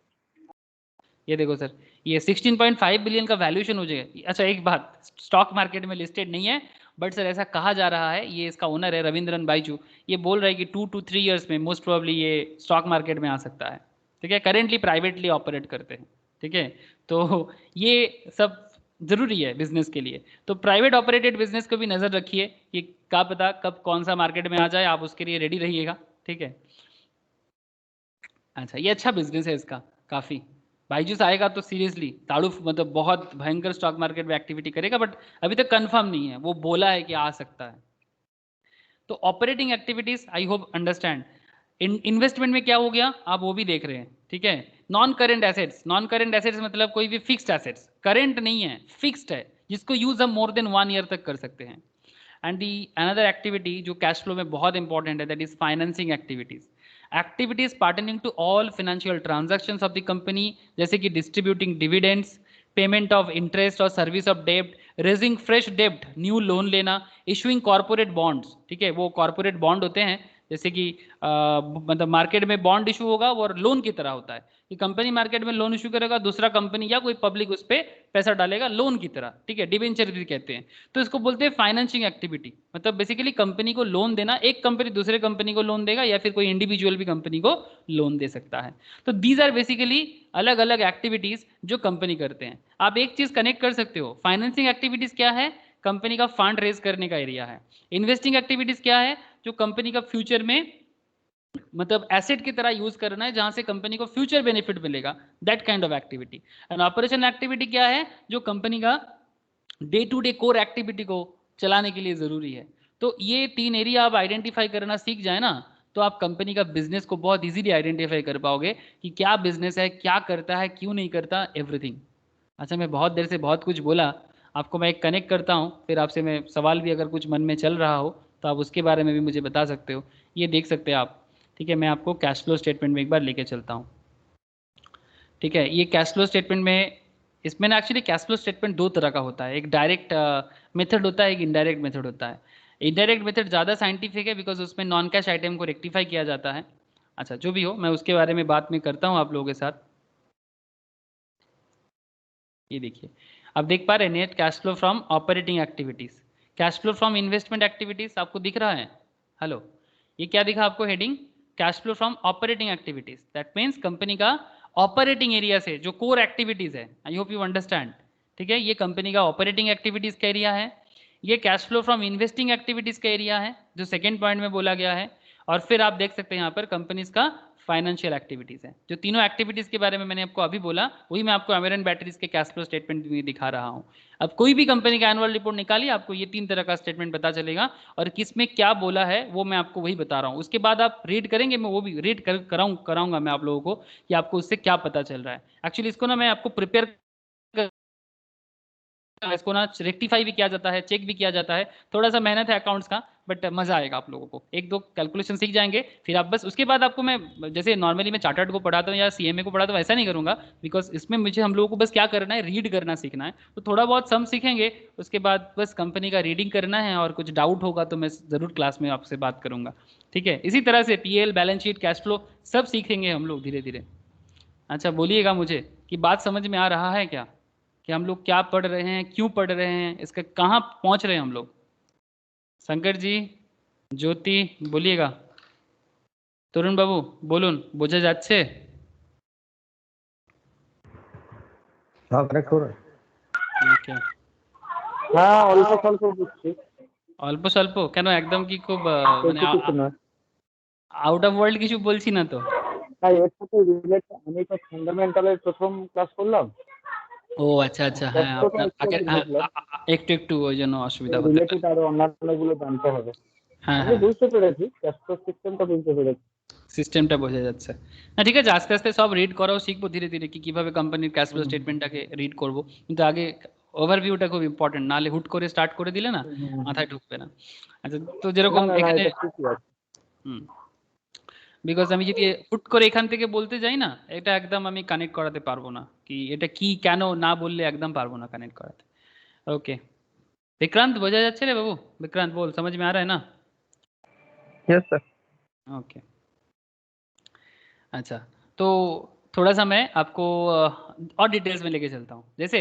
ये देखो सर, ये 16.5 बिलियन का वैल्यूएशन हो जाएगा। अच्छा एक बात, स्टॉक मार्केट में लिस्टेड नहीं है, बट सर ऐसा कहा जा रहा है, ये इसका ओनर है रविंद्रन बाइजू, ये बोल रहा है कि 2 to 3 ईयर्स में मोस्ट प्रोबेबली ये स्टॉक मार्केट में आ सकता है, ठीक है। करेंटली प्राइवेटली ऑपरेट करते हैं, ठीक है। तो ये सब जरूरी है बिजनेस के लिए। तो प्राइवेट ऑपरेटेड बिजनेस को भी नजर रखिए कि क्या पता कब कौन सा मार्केट में आ जाए, आप उसके लिए रेडी रहिएगा, ठीक है। अच्छा ये अच्छा बिजनेस है इसका काफी। बाइजूस आएगा तो सीरियसली ताड़ू मतलब बहुत भयंकर स्टॉक मार्केट में एक्टिविटी करेगा, बट अभी तक कंफर्म नहीं है, वो बोला है कि आ सकता है। तो operating activities I hope understand. Investment में क्या हो गया आप वो भी देख रहे हैं, ठीक है। Non current assets, non current assets मतलब कोई भी फिक्स्ड एसेट्स, करेंट नहीं है, फिक्स्ड है, जिसको यूज हम मोर देन 1 ईयर तक कर सकते हैं। एंड दी अनदर एक्टिविटी जो कैश फ्लो में बहुत इंपॉर्टेंट है, that is financing activities. Activities pertaining to all financial transactions of the company, जैसे कि distributing dividends, payment of interest और सर्विस ऑफ डेब्ट, रेजिंग फ्रेश डेब्ट, न्यू लोन लेना, इशुइंग कॉर्पोरेट बॉन्ड्स, ठीक है। वो कॉर्पोरेट बॉन्ड होते हैं, जैसे कि मतलब मार्केट में बॉन्ड इशू होगा वो लोन की तरह होता है, कि कंपनी मार्केट में लोन इशू करेगा, दूसरा कंपनी या कोई पब्लिक उस पर पैसा डालेगा लोन की तरह, ठीक है, डिबेंचर भी कहते हैं। तो इसको बोलते हैं फाइनेंसिंग एक्टिविटी, मतलब बेसिकली कंपनी को लोन देना, एक कंपनी दूसरे कंपनी को लोन देगा या फिर कोई इंडिविजुअल भी कंपनी को लोन दे सकता है। तो दीज आर बेसिकली अलग अलग एक्टिविटीज जो कंपनी करते हैं। आप एक चीज कनेक्ट कर सकते हो, फाइनेंसिंग एक्टिविटीज क्या है? कंपनी का फंड रेज करने का एरिया है। इन्वेस्टिंग एक्टिविटीज क्या है? जो कंपनी का फ्यूचर में मतलब एसेट की तरह यूज करना है जहां से कंपनी को फ्यूचर बेनिफिट मिलेगा, that kind of activity. And operation activity क्या है, जो कंपनी का day to day core activity को चलाने के लिए जरूरी है। तो ये 3 एरिया आप आइडेंटिफाई करना सीख जाए ना, तो आप कंपनी का बिजनेस को बहुत इजीली आइडेंटिफाई कर पाओगे कि क्या बिजनेस है, क्या करता है, क्यों नहीं करता, एवरीथिंग। अच्छा, मैं बहुत देर से बहुत कुछ बोला, आपको मैं एक कनेक्ट करता हूँ, फिर आपसे मैं सवाल भी अगर कुछ मन में चल रहा हो तो आप उसके बारे में भी मुझे बता सकते हो। ये देख सकते हैं आप, ठीक है। मैं आपको कैश फ्लो स्टेटमेंट में एक बार लेके चलता हूँ, ठीक है। ये कैश फ्लो स्टेटमेंट में, इसमें ना एक्चुअली कैश फ्लो स्टेटमेंट 2 तरह का होता है, एक डायरेक्ट मेथड होता है, एक इनडायरेक्ट मेथड होता है। इनडायरेक्ट मेथड ज़्यादा साइंटिफिक है बिकॉज उसमें नॉन कैश आइटम को रेक्टिफाई किया जाता है। अच्छा, जो भी हो, मैं उसके बारे में बात में करता हूँ आप लोगों के साथ। ये देखिए, आप देख पा रहे हैं net cash flow from operating activities, cash flow from investment activities आपको दिख रहा है। हेलो, ये क्या दिखा आपको heading, cash flow from operating activities, that means company का ऑपरेटिंग एरिया से जो कोर एक्टिविटीज है, आई होप यू अंडरस्टैंड, ठीक है। ये कंपनी का ऑपरेटिंग एक्टिविटीज का एरिया है। ये cash flow from investing activities का एरिया है जो सेकेंड पॉइंट में बोला गया है। और फिर आप देख सकते हैं यहाँ पर कंपनीज का फाइनेंशियल एक्टिविटीज है। जो तीनों एक्टिविटीज के बारे में मैंने आपको अभी बोला, वही मैं आपको अमेरिकन बैटरीज के कैश फ्लो स्टेटमेंट में दिखा रहा हूँ। अब कोई भी कंपनी का एनुअल रिपोर्ट निकालिए, आपको ये 3 तरह का स्टेटमेंट पता चलेगा, और किस में क्या बोला है वो मैं आपको वही बता रहा हूँ। उसके बाद आप रीड करेंगे, मैं वो भी रीड कराऊंगा मैं आप लोगों को कि आपको उससे क्या पता चल रहा है। एक्चुअली इसको ना मैं आपको प्रिपेयर, इसको ना रेक्टिफाई भी किया जाता है, चेक भी किया जाता है, थोड़ा सा मेहनत है अकाउंट्स का, बट मजा आएगा आप लोगों को। 1-2 कैलकुलेशन सीख जाएंगे, फिर आप बस उसके बाद आपको मैं जैसे नॉर्मली मैं चार्टर्ड को पढ़ाता हूँ या सीएमए को पढ़ाता हूँ, ऐसा नहीं करूंगा, बिकॉज इसमें मुझे हम लोगों को बस क्या करना है, रीड करना सीखना है। तो थोड़ा बहुत सम सीखेंगे, उसके बाद बस कंपनी का रीडिंग करना है, और कुछ डाउट होगा तो मैं जरूर क्लास में आपसे बात करूंगा, ठीक है। इसी तरह से PL, balance sheet, cash flow सब सीखेंगे हम लोग धीरे धीरे। अच्छा, बोलिएगा मुझे कि बात समझ में आ रहा है क्या, कि हम लोग क्या पढ़ रहे हैं, क्यों पढ़ रहे हैं, इसका कहाँ पहुंच रहे हैं हम लोग। शंकर जी, ज्योति, बोलिएगा। তরুণ বাবু বলুন, বোঝা যাচ্ছে? हाँ करेक्ट हो रहा है। Okay. हाँ অল্প স্বল্প বুঝছি, অল্প স্বল্প কেন, একদম কি খুব মানে বেশি কিছু না। আউট অফ ওয়ার্ল্ড কিছু বলছি না তো? তাই এর সাথে রিলেট, আমি তো ফান্ডামেন্টালের প্রথম ক্লাস করলাম, ও আচ্ছা আচ্ছা, ক্যাশ হ্যাঁ ফ্লোটা আপনার একটু একটু বুঝলাম, একটু একটু ওই জন্য অসুবিধা হতে পারে। রিলেটেড আরো অন্যান্য গুলো জানতে হবে। হ্যাঁ আমি হ্যাঁ, বুঝতে পেরেছি, ক্যাশ ফ্লো সিস্টেমটা বুঝতে পেরেছি। সিস্টেমটা বোঝা যাচ্ছে না, ঠিক আছে। আস্তে আস্তে সব রিড করাও শিখবো ধীরে ধীরে, কি কিভাবে কোম্পানির ক্যাশ ফ্লো স্টেটমেন্টটাকে রিড করব, কিন্তু আগে ওভারভিউটা খুব ইম্পর্টেন্ট, নাহলে হুট করে স্টার্ট করে দিলে না মাথায় ঢুকবে না। আচ্ছা, তো না যেরকম না না, এখানে, এটা ঠিকই আছে। হুম, বিকজ আমি যদি হুট করে এখান থেকে বলতে যাই না, এটা একদম আমি কানেক্ট করাতে পারবো না, কি এটা কি কেন না বললে একদম পারবো না কানেক্ট করাতে। ओके, विक्रांत বোঝা যাচ্ছে রে बाबू? विक्रांत बोल, समझ में आ रहा है ना? Yes sir. ओके, अच्छा, तो थोड़ा सा मैं आपको और डिटेल्स में लेके चलता हूँ। जैसे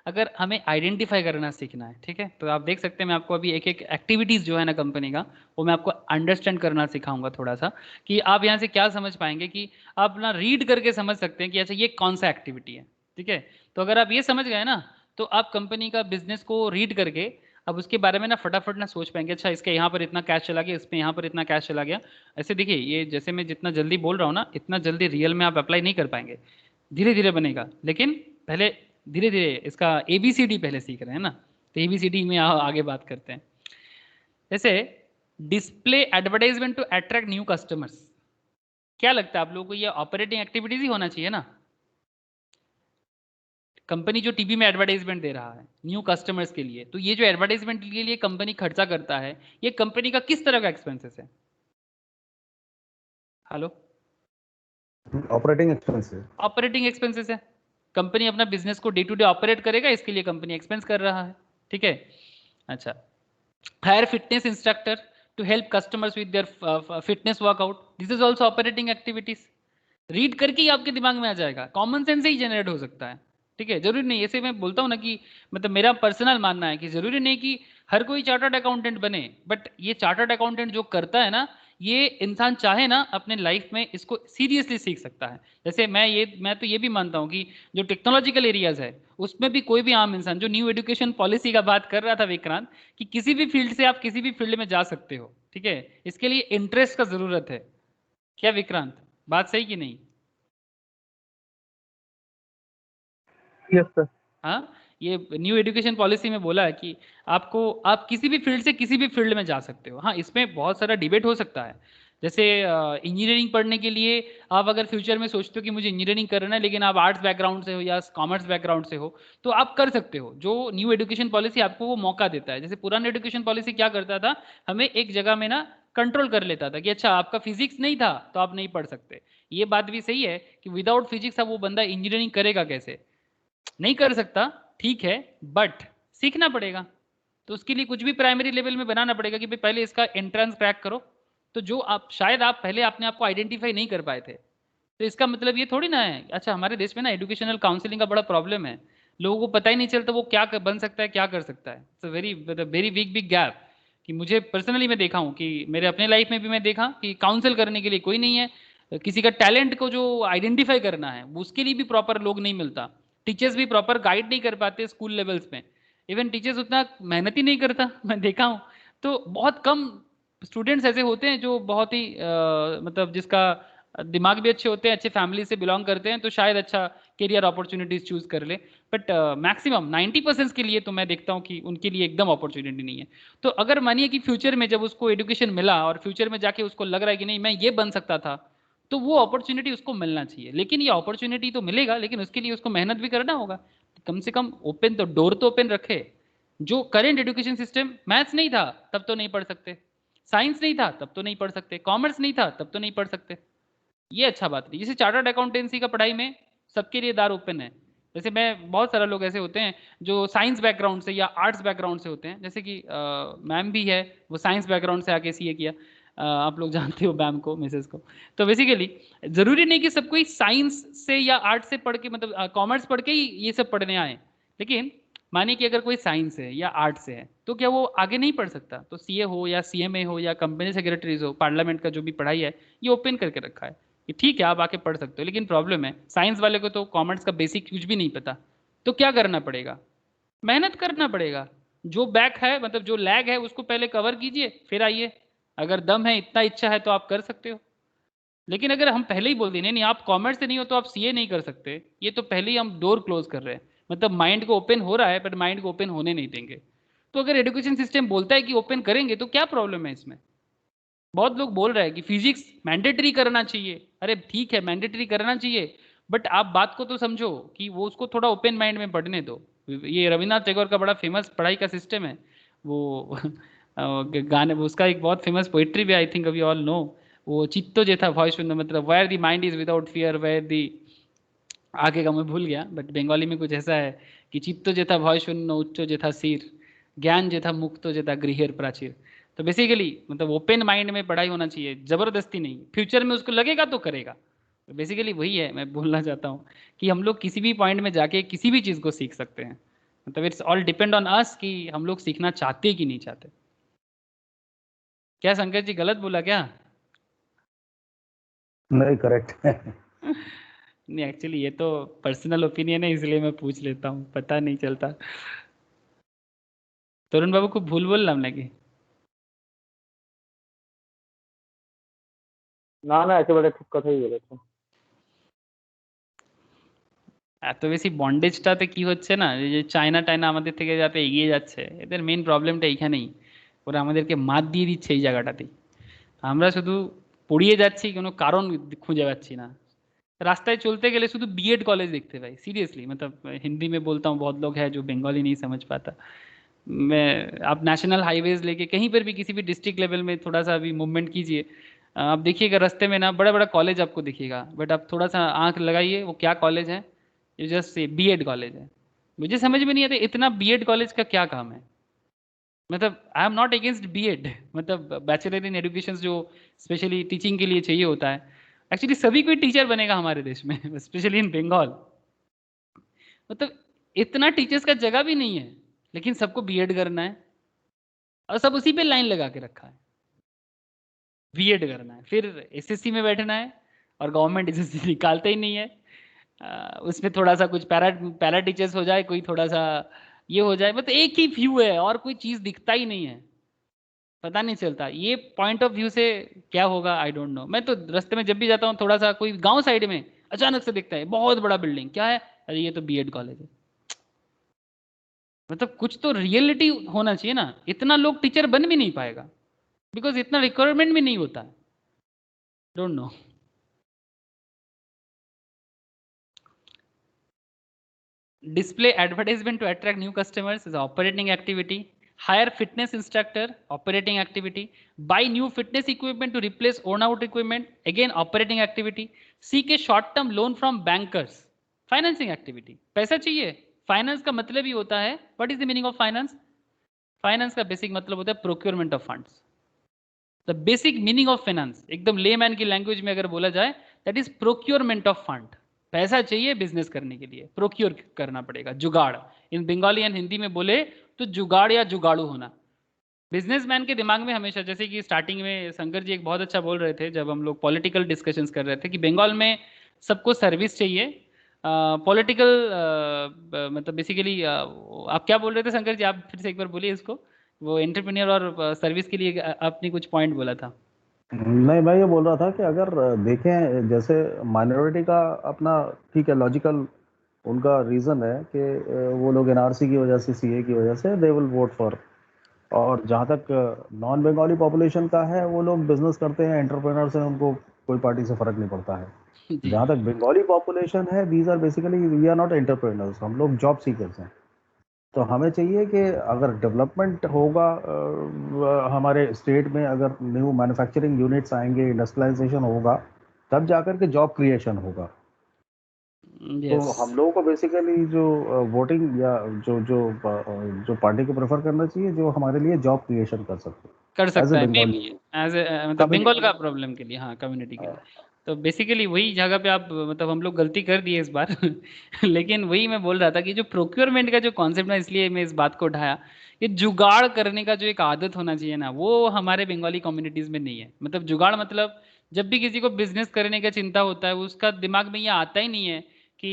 अगर हमें आइडेंटिफाई करना सीखना है, ठीक है, तो आप देख सकते हैं मैं आपको अभी एक एक एक्टिविटीज़ जो है ना कंपनी का, वो मैं आपको अंडरस्टैंड करना सिखाऊंगा थोड़ा सा, कि आप यहाँ से क्या समझ पाएंगे, कि आप ना रीड करके समझ सकते हैं कि अच्छा ये कौन सा एक्टिविटी है, ठीक है। तो अगर आप ये समझ गए ना, तो आप कंपनी का बिजनेस को रीड करके अब उसके बारे में ना फटाफट ना सोच पाएंगे, अच्छा इसके यहाँ पर इतना कैश चला गया, इसमें यहाँ पर इतना कैश चला गया। ऐसे देखिए, ये जैसे मैं जितना जल्दी बोल रहा हूँ ना, इतना जल्दी रियल में आप अप्लाई नहीं कर पाएंगे, धीरे धीरे बनेगा। लेकिन पहले धीरे धीरे इसका ABCD पहले सीख रहे हैं ना, तो ABCD में आगे बात करते हैं। जैसे display advertisement to attract new customers, क्या लगता है आप लोगों को, ये ऑपरेटिंग एक्टिविटीज ही होना चाहिए ना? कंपनी जो टीवी में एडवर्टाइजमेंट दे रहा है न्यू कस्टमर्स के लिए, तो ये जो एडवर्टाइजमेंट के लिए कंपनी खर्चा करता है, ये कंपनी का किस तरह का एक्सपेंसेस है? Hello, operating expenses. Operating expenses है। कंपनी अपना बिजनेस को डे टू डे ऑपरेट करेगा, इसके लिए कंपनी एक्सपेंस कर रहा है, ठीक है। अच्छा, hire fitness instructor to help customers with their fitness workout, this is also operating activities. Read करके ही आपके दिमाग में आ जाएगा, कॉमन सेंस से ही जनरेट हो सकता है, ठीक है। जरूरी नहीं, ऐसे मैं बोलता हूँ ना कि मतलब मेरा पर्सनल मानना है कि जरूरी नहीं कि हर कोई चार्टर्ड अकाउंटेंट बने, बट ये चार्टर्ड अकाउंटेंट जो करता है ना, ये इंसान चाहे ना अपने लाइफ में इसको सीरियसली सीख सकता है। जैसे मैं तो ये भी मानता हूँ कि जो टेक्नोलॉजिकल एरियाज है, उसमें भी कोई भी आम इंसान, जो न्यू एजुकेशन पॉलिसी का बात कर रहा था विक्रांत, कि किसी भी फील्ड से आप किसी भी फील्ड में जा सकते हो, ठीक है। इसके लिए इंटरेस्ट का जरूरत है, क्या विक्रांत, बात सही कि नहीं? Yes sir. हाँ, ये न्यू एजुकेशन पॉलिसी में बोला है कि आपको, आप किसी भी फील्ड से किसी भी फील्ड में जा सकते हो। हाँ, इसमें बहुत सारा डिबेट हो सकता है। जैसे इंजीनियरिंग पढ़ने के लिए आप अगर फ्यूचर में सोचते हो कि मुझे इंजीनियरिंग करना है, लेकिन आप आर्ट्स बैकग्राउंड से हो या कॉमर्स बैकग्राउंड से हो, तो आप कर सकते हो। जो न्यू एजुकेशन पॉलिसी आपको वो मौका देता है। जैसे पुराना एजुकेशन पॉलिसी क्या करता था, हमें एक जगह में ना कंट्रोल कर लेता था कि अच्छा आपका फिजिक्स नहीं था तो आप नहीं पढ़ सकते। ये बात भी सही है कि विदाउट फिजिक्स अब वो बंदा इंजीनियरिंग करेगा कैसे? नहीं कर सकता, ठीक है, बट सीखना पड़ेगा। तो उसके लिए कुछ भी प्राइमरी लेवल में बनाना पड़ेगा कि भाई पहले इसका एंट्रेंस क्रैक करो। तो जो आप शायद आप पहले अपने आप को आइडेंटिफाई नहीं कर पाए थे, तो इसका मतलब ये थोड़ी ना है। अच्छा, हमारे देश में ना एजुकेशनल काउंसलिंग का बड़ा प्रॉब्लम है। लोगों को पता ही नहीं चलता वो क्या बन सकता है, क्या कर सकता है। It's very very big big gap. कि मुझे पर्सनली मैं देखा हूँ कि मेरे अपने लाइफ में भी मैं देखा कि काउंसिल करने के लिए कोई नहीं है। किसी का टैलेंट को जो आइडेंटिफाई करना है उसके लिए भी प्रॉपर लोग नहीं मिलता। टीचर्स भी प्रॉपर गाइड नहीं कर पाते स्कूल लेवल्स में। इवन टीचर्स उतना मेहनत ही नहीं करता मैं देखा हूँ। तो बहुत कम स्टूडेंट्स ऐसे होते हैं जो बहुत ही मतलब जिसका दिमाग भी अच्छे होते हैं, अच्छे फैमिली से बिलोंग करते हैं, तो शायद अच्छा करियर अपॉर्चुनिटीज चूज कर ले। बट मैक्सिमम 90% के लिए तो मैं देखता हूँ कि उनके लिए एकदम अपॉर्चुनिटी नहीं है। तो अगर मानिए कि फ्यूचर में जब उसको एजुकेशन मिला और फ्यूचर में जाके उसको लग रहा है कि नहीं मैं ये बन सकता था, तो वो अपॉर्चुनिटी उसको मिलना चाहिए। लेकिन ये अपॉर्चुनिटी तो मिलेगा, लेकिन उसके लिए उसको मेहनत भी करना होगा। कम से कम ओपन तो डोर तो ओपन रखे। जो करेंट एजुकेशन सिस्टम, मैथ्स नहीं था तब तो नहीं पढ़ सकते, साइंस नहीं था तब तो नहीं पढ़ सकते, कॉमर्स नहीं था तब तो नहीं पढ़ सकते। ये अच्छा बात नहीं। जैसे चार्टर्ड अकाउंटेंसी का पढ़ाई में सबके लिए द्वार ओपन है। जैसे मैं, बहुत सारे लोग ऐसे होते हैं जो साइंस बैकग्राउंड से या आर्ट्स बैकग्राउंड से होते हैं। जैसे कि मैम भी है, वो साइंस बैकग्राउंड से आके सीए किया। आप लोग जानते हो मैम को, मिसेस को। तो बेसिकली जरूरी नहीं कि सब कोई साइंस से या आर्ट से पढ़ के, मतलब कॉमर्स पढ़ के ही ये सब पढ़ने आए। लेकिन मानिए कि अगर कोई साइंस है या आर्ट से है, तो क्या वो आगे नहीं पढ़ सकता? तो सीए हो या सीएमए हो या कंपनी सेक्रेटरीज हो, पार्लियामेंट का जो भी पढ़ाई है ये ओपन करके रखा है कि ठीक है आप आके पढ़ सकते हो। लेकिन प्रॉब्लम है, साइंस वाले को तो कॉमर्स का बेसिक कुछ भी नहीं पता। तो क्या करना पड़ेगा? मेहनत करना पड़ेगा। जो बैक है, मतलब जो लैग है, उसको पहले कवर कीजिए, फिर आइए। अगर दम है, इतना इच्छा है, तो आप कर सकते हो। लेकिन अगर हम पहले ही बोल दें नहीं नहीं आप कॉमर्स से नहीं हो तो आप सीए नहीं कर सकते, ये तो पहले ही हम डोर क्लोज कर रहे हैं। मतलब माइंड को ओपन हो रहा है पर माइंड को ओपन होने नहीं देंगे। तो अगर एजुकेशन सिस्टम बोलता है कि ओपन करेंगे, तो क्या प्रॉब्लम है इसमें? बहुत लोग बोल रहे हैं कि फिजिक्स मैंडेटरी करना चाहिए। अरे ठीक है, मैंडेटरी करना चाहिए, बट आप बात को तो समझो कि वो उसको थोड़ा ओपन माइंड में पढ़ने दो। ये रविन्द्रनाथ टैगोर का बड़ा फेमस पढ़ाई का सिस्टम है वो गाने, उसका एक बहुत फेमस पोइट्री भी आई थिंक अभी ऑल नो, वो चित्तो जेथा भय शून्य, मतलब where the mind is without fear, where the, आगे का मैं भूल गया, बट बंगाली में कुछ ऐसा है कि चित्तो जेथा भय शून्य उच्चो जेथा सिर, ज्ञान जेथा मुक्तो जेथा गृहेर प्राचीर। तो बेसिकली मतलब ओपन माइंड में पढ़ाई होना चाहिए, जबरदस्ती नहीं। फ्यूचर में उसको लगेगा तो करेगा। तो बेसिकली वही है मैं बोलना चाहता हूँ कि हम लोग किसी भी पॉइंट में जाके किसी भी चीज़ को सीख सकते हैं। मतलब it's all depend on us कि हम लोग सीखना चाहते कि नहीं चाहते। क्या शंकर जी, गलत बोला क्या? नहीं, करेक्ट है। नहीं, एक्चुअली ये तो पर्सनल ओपिनियन है, इसलिए मैं पूछ लेता हूँ, पता नहीं चलता। तरुण बाबू को भूल बोल नाम लगे। না না, একেবারে ঠিক কথাই বলেছেন। এত বেশি বন্ডেজটাতে কি হচ্ছে না, এই যে চায়না টায়না আমাদের থেকে যাতে এগিয়ে যাচ্ছে, এদের মেন প্রবলেমটা এইখানেই। ওরা আমাদেরকে মাত দিয়ে দিচ্ছে এই জায়গাটাতেই। আমরা শুধু পড়িয়ে যাচ্ছি, কোনো কারণ খুঁজে পাচ্ছি না। रास्ताয় चलते गए शुद्ध बीएड कॉलेज देखते भाई, सीरियसली। मतलब हिंदी में बोलता हूँ, बहुत लोग हैं जो बंगाली नहीं समझ पाता। मैं, आप नेशनल हाईवेज लेके कहीं पर भी किसी भी डिस्ट्रिक्ट लेवल में थोड़ा सा भी मूवमेंट कीजिए, आप देखिएगा रास्ते में ना बड़ा बड़ा कॉलेज आपको दिखेगा, बट आप थोड़ा सा आंख लगाइए वो क्या कॉलेज है, ये जस्ट से बीएड कॉलेज है। मुझे समझ में नहीं आता इतना बीएड कॉलेज का क्या काम है। मतलब I am not against BEd, मतलब बैचलर इन एजुकेशन जो स्पेशली टीचिंग के लिए चाहिए होता है। एक्चुअली सभी कोई टीचर बनेगा हमारे देश में स्पेशली इन बंगाल। मतलब इतना टीचर्स का जगह भी नहीं है, लेकिन सबको बीएड करना है और सब उसी पे लाइन लगा के रखा है। बीएड करना है, फिर एसएससी में बैठना है, और गवर्नमेंट एसएससी निकालते ही नहीं है। उसमें थोड़ा सा कुछ पैरा पैरा टीचर्स हो जाए, कोई थोड़ा सा ये हो जाए, मतलब एक ही व्यू है और कोई चीज़ दिखता ही नहीं है। पता नहीं चलता। ये पॉइंट ऑफ व्यू से क्या होगा आई डोंट नो। मैं तो रास्ते में जब भी जाता हूँ थोड़ा सा कोई गांव साइड में अचानक से दिखता है बहुत बड़ा बिल्डिंग, क्या है, अरे ये तो बीएड कॉलेज है। मतलब कुछ तो रियलिटी होना चाहिए ना। इतना लोग टीचर बन भी नहीं पाएगा बिकॉज इतना रिक्वायरमेंट भी नहीं होता। Don't know. Display advertisement to attract new customers is operating activity. Hire fitness instructor, operating activity. Buy new fitness equipment to replace worn out equipment, again operating activity. Seek a short term loan from bankers, financing activity. पैसा चाहिए। Finance का मतलब ही होता है, what is the meaning of finance? Finance का basic मतलब होता है procurement of funds. The basic meaning of finance एकदम लेमैन की लैंग्वेज में अगर बोला जाए, that is procurement of fund. पैसा चाहिए बिजनेस करने के लिए, प्रोक्योर करना पड़ेगा, जुगाड़। इन बंगाली एंड हिंदी में बोले तो जुगाड़ या जुगाड़ू होना। बिजनेसमैन के दिमाग में हमेशा, जैसे कि स्टार्टिंग में शंकर जी एक बहुत अच्छा बोल रहे थे जब हम लोग पॉलिटिकल डिस्कशंस कर रहे थे कि बंगाल में सबको सर्विस चाहिए। पॉलिटिकल मतलब बेसिकली आप क्या बोल रहे थे शंकर जी? आप फिर से एक बार बोलिए इसको। वो एंटरप्रेन्योर और सर्विस के लिए आपने कुछ पॉइंट बोला था। नहीं, मैं ये बोल रहा था कि अगर देखें जैसे माइनॉरिटी का अपना ठीक है लॉजिकल उनका रीज़न है कि वो लोग एनआरसी की वजह से, सीए की वजह से दे विल वोट फॉर। और जहाँ तक नॉन बंगाली पॉपुलेशन का है, वो लोग बिजनेस करते हैं, एंटरप्रेनर्स हैं, उनको कोई पार्टी से फर्क नहीं पड़ता है। जी जहाँ तक बंगाली पॉपुलेशन है, these are basically we are not entrepreneurs, हम लोग जॉब सीकर्स हैं। तो हमें चाहिए कि अगर डेवलपमेंट होगा हमारे स्टेट में, अगर न्यू मैन्युफैक्चरिंग यूनिट्स आएंगे, इंडस्ट्रियलाइजेशन होगा, तब जाकर के जॉब क्रिएशन होगा। तो यस हम लोगों को बेसिकली जो वोटिंग या जो पार्टी को प्रेफर करना चाहिए जो हमारे लिए जॉब क्रिएशन कर सकते कर एज ए सकता है मे बंगाली बी एज मतलब बंगाल का प्रॉब्लम के लिए, हाँ कम्युनिटी के लिए। तो बेसिकली वही जगह पे आप मतलब हम लोग गलती कर दिए इस बार लेकिन वही मैं बोल रहा था कि जो प्रोक्योरमेंट का जो कॉन्सेप्ट है, इसलिए मैं इस बात को उठाया। ये जुगाड़ करने का जो एक आदत होना चाहिए ना, वो हमारे बंगाली कम्युनिटीज़ में नहीं है। मतलब जुगाड़ मतलब जब भी किसी को बिजनेस करने का चिंता होता है उसका दिमाग में ये आता ही नहीं है कि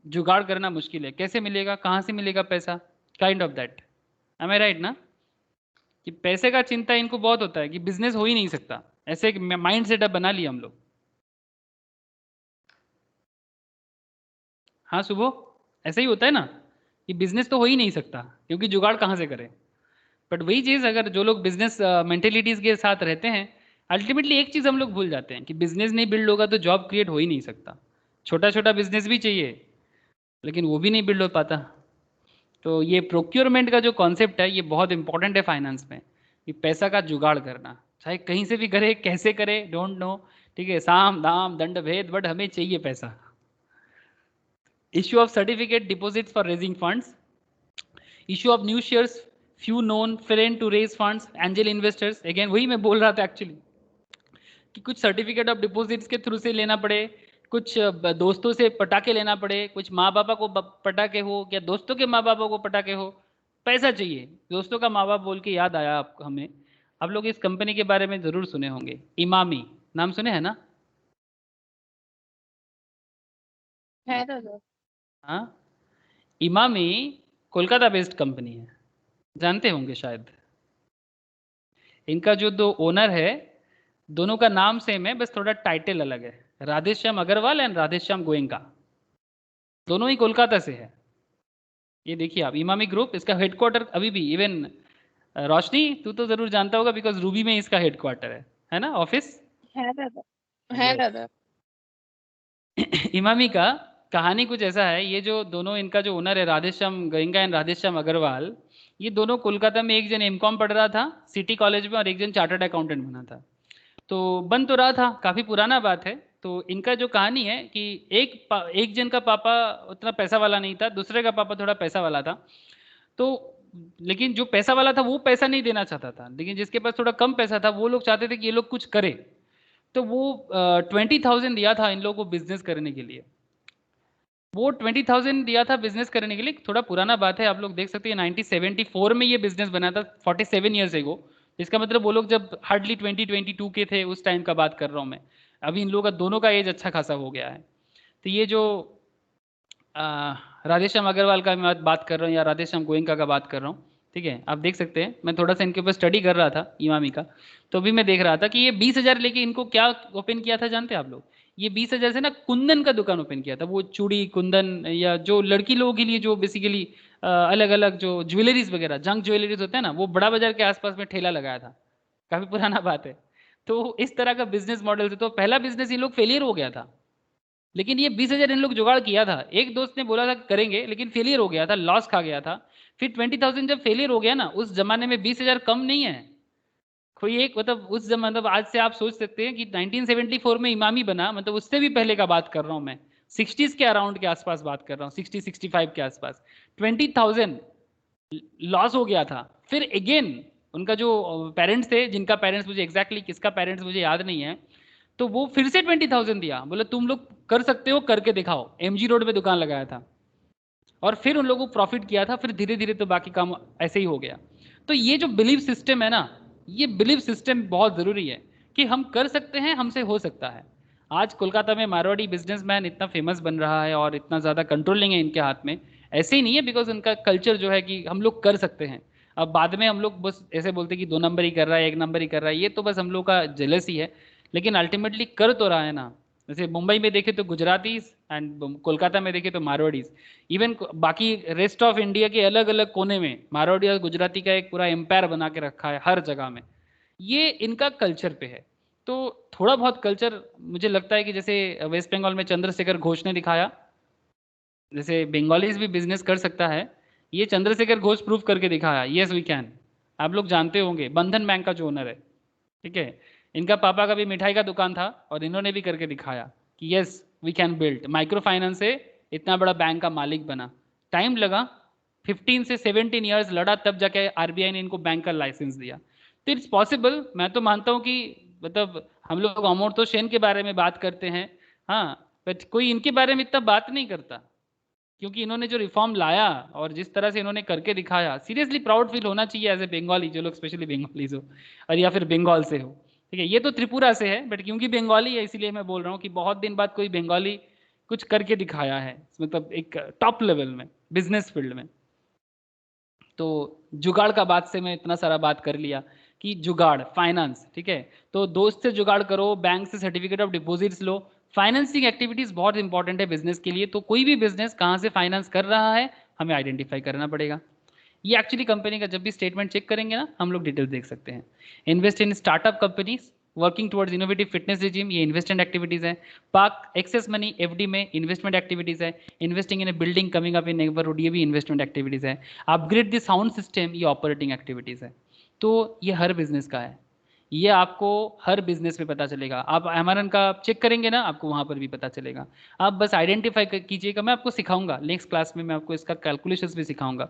जुगाड़ करना मुश्किल है, कैसे मिलेगा, कहाँ से मिलेगा पैसा, kind of that. Am I right ना? कि पैसे का चिंता इनको बहुत होता है कि बिजनेस हो ही नहीं सकता, ऐसे एक माइंड सेटअप बना लिया हम लोग। हाँ सुबह ऐसे ही होता है ना कि बिजनेस तो हो ही नहीं सकता क्योंकि जुगाड़ कहाँ से करें। बट वही चीज़ अगर जो लोग बिजनेस मेंटेलिटीज के साथ रहते हैं, अल्टीमेटली एक चीज़ हम लोग भूल जाते हैं कि बिजनेस नहीं बिल्ड होगा तो जॉब क्रिएट हो ही नहीं सकता। छोटा छोटा बिजनेस भी चाहिए लेकिन वो भी नहीं बिल्ड हो पाता। तो ये प्रोक्योरमेंट का जो कॉन्सेप्ट है ये बहुत इंपॉर्टेंट है फाइनेंस में, कि पैसा का जुगाड़ करना, चाहे कहीं से भी करे, कैसे करे, डोंट नो। ठीक है, साम दाम दंड भेद, बट हमें चाहिए पैसा। Issue of certificate deposits for raising funds, issue of new shares, few known friend to raise funds, angel investors. Again वही मैं बोल रहा था एक्चुअली कि कुछ सर्टिफिकेट ऑफ डिपॉजिट्स के थ्रू से लेना पड़े, कुछ दोस्तों से पटाके लेना पड़े, कुछ माँ बापा को पटाके हो या दोस्तों के माँ बापा को पटाके हो, पैसा चाहिए। दोस्तों का माँ बाप बोल के याद आया आप हमें, आप लोग इस कंपनी के बारे में ज़रूर सुने होंगे, इमामी नाम सुने हैं ना? है दादा। हाँ, इमामी कोलकाता बेस्ड कंपनी है, जानते होंगे शायद। इनका जो दो ओनर है, दोनों का नाम सेम है, बस थोड़ा टाइटल अलग है, राधेश्याम अग्रवाल एंड राधेश्याम गोयनका। दोनों ही कोलकाता से है। ये देखिए आप, इमामी ग्रुप, इसका हेडक्वार्टर अभी भी इवन रोशनी तू तो जरूर जानता होगा बिकॉज रूबी में इसका हेडक्वार्टर है ना, ऑफिस। है दादा। है दादा। इमामी का कहानी कुछ ऐसा है, ये जो दोनों इनका जो ओनर है राधेश्याम गोयनका एंड राधेश्याम अग्रवाल, ये दोनों कोलकाता में, एक जन एमकॉम पढ़ रहा था सिटी कॉलेज में और एक जन चार्टर्ड अकाउंटेंट बना था। तो बन तो रहा था, काफ़ी पुराना बात है। तो इनका जो कहानी है कि एक जन का पापा उतना पैसा वाला नहीं था, दूसरे का पापा थोड़ा पैसा वाला था। तो लेकिन जो पैसा वाला था वो पैसा नहीं देना चाहता था, लेकिन जिसके पास थोड़ा कम पैसा था वो लोग चाहते थे कि ये लोग कुछ करे। तो वो 20,000 दिया था इन लोगों को बिजनेस करने के लिए। वो 20,000 दिया था बिजनेस करने के लिए, थोड़ा पुराना बात है, आप लोग देख सकते हैं 1974 में ये बिजनेस बना था, 47 ईयर्स एगो। इसका मतलब वो लोग जब हार्डली 2022 के थे उस टाइम का बात कर रहा हूँ मैं। अभी इन लोगों का दोनों का एज अच्छा खासा हो गया है। तो ये जो राधेश्याम अग्रवाल का मैं बात कर रहा हूँ या राधेश्याम गोयनका का बात कर रहा हूँ, ठीक है, आप देख सकते हैं, मैं थोड़ा सा इनके ऊपर स्टडी कर रहा था इमामी का, तो भी मैं देख रहा था कि ये 20,000 लेके इनको क्या ओपन किया था जानते हैं आप लोग? ये 20,000 से ना कुंदन का दुकान ओपन किया था, वो चूड़ी कुंदन या जो लड़की लोगों के लिए जो बेसिकली अलग अलग जो ज्वेलरीज वगैरह जंक ज्वेलरीज होते हैं ना, वो बड़ा बाजार के आसपास में ठेला लगाया था, काफी पुराना बात है। तो इस तरह का बिजनेस मॉडल से तो पहला बिजनेस इन लोग फेलियर हो गया था, लेकिन ये 20,000 इन लोग जुगाड़ किया था। एक दोस्त ने बोला था करेंगे, लेकिन फेलियर हो गया था, लॉस खा गया था। फिर 20,000 जब फेलियर हो गया ना, उस जमाने में 20,000 कम नहीं है कोई एक, मतलब उस जमाने, मतलब आज से आप सोच सकते हैं कि 1974 में इमामी बना, मतलब उससे भी पहले का बात कर रहा हूं मैं, 60s के अराउंड के आसपास बात कर रहा हूँ, 60-65 के आसपास 20,000 लॉस हो गया था। फिर अगेन उनका जो पेरेंट्स थे, जिनका पेरेंट्स मुझे एग्जैक्टली किसका पेरेंट्स मुझे याद नहीं है, तो वो फिर से 20,000 दिया, बोले तुम लोग कर सकते हो, करके दिखाओ। एमजी रोड पे दुकान लगाया था और फिर उन लोगों को प्रॉफिट किया था। फिर धीरे धीरे तो बाकी काम ऐसे ही हो गया। तो ये जो बिलीव सिस्टम है ना, ये बिलीव सिस्टम बहुत जरूरी है कि हम कर सकते हैं, हमसे हो सकता है। आज कोलकाता में मारवाड़ी बिजनेसमैन इतना फेमस बन रहा है और इतना ज़्यादा कंट्रोलिंग है इनके हाथ में, ऐसे ही नहीं है, बिकॉज उनका कल्चर जो है कि हम लोग कर सकते हैं। अब बाद में हम लोग बस ऐसे बोलते हैं कि 2 नंबर ही कर रहा है, 1 नंबर ही कर रहा है, ये तो बस हम लोग का जेलसी है। लेकिन अल्टीमेटली कर तो रहा है ना। जैसे मुंबई में देखे तो गुजरातीज एंड कोलकाता में देखे तो मारवाड़ीज, इवन बाकी रेस्ट ऑफ इंडिया के अलग अलग कोने में मारवाड़ी और गुजराती का एक पूरा एम्पायर बना के रखा है हर जगह में। ये इनका कल्चर पे है। तो थोड़ा बहुत कल्चर मुझे लगता है कि जैसे वेस्ट बंगाल में चंद्रशेखर घोष ने दिखाया, जैसे बंगालीज भी बिजनेस कर सकता है, ये चंद्रशेखर घोष प्रूफ करके दिखाया, यस वी कैन। आप लोग जानते होंगे बंधन बैंक का जो ओनर है, ठीक है, इनका पापा का भी मिठाई का दुकान था और इन्होंने भी करके दिखाया कि yes we can build. Micro finance से इतना बड़ा बैंक का मालिक बना, टाइम लगा, 15 से 17 ईयर्स लड़ा, तब जाके आरबीआई ने इनको बैंक का लाइसेंस दिया। तो इट्स पॉसिबल। मैं तो मानता हूँ कि मतलब हम लोग अमर्त्य सेन के बारे में बात करते हैं, हाँ, बट कोई इनके बारे में इतना बात नहीं करता, क्योंकि इन्होंने जो रिफॉर्म लाया और जिस तरह से इन्होंने करके दिखाया, सीरियसली प्राउड फील होना चाहिए एज ए बंगाली, जो लोग स्पेशली बंगालीज हो और या फिर बंगाल से हो, ठीक है। ये तो त्रिपुरा से है, बट क्योंकि बंगाली है इसीलिए मैं बोल रहा हूँ कि बहुत दिन बाद कोई बंगाली कुछ करके दिखाया है, मतलब एक टॉप लेवल में बिजनेस फील्ड में। तो जुगाड़ का बात से मैं इतना सारा बात कर लिया कि जुगाड़ फाइनेंस, ठीक है, तो दोस्त से जुगाड़ करो, बैंक से certificate of deposits low. Financing activities बहुत इंपॉर्टेंट है बिजनेस के लिए। तो कोई भी बिजनेस कहाँ से फाइनेंस कर रहा है हमें आइडेंटिफाई करना पड़ेगा। ये एक्चुअली कंपनी का जब भी स्टेटमेंट चेक करेंगे ना, हम लोग डिटेल्स देख सकते हैं। Invest in startup companies working towards innovative fitness regime, ये इन्वेस्टमेंट एक्टिविटीज है। पार्क एक्सेस मनी एफडी में इन्वेस्टमेंट एक्टिविटीज है। Investing in A building coming up in neighbourhood, ये भी इन्वेस्टमेंट एक्टिविटीज है। अपग्रेड द साउंड सिस्टम, ये operating activities है। तो ये हर बिजनेस का है, ये आपको हर बिजनेस में पता चलेगा। आप एमआरएन का चेक करेंगे ना, आपको वहाँ पर भी पता चलेगा। आप बस आइडेंटिफाई कीजिएगा, मैं आपको सिखाऊंगा नेक्स्ट क्लास में, मैं आपको इसका कैलकुलेशंस भी सिखाऊंगा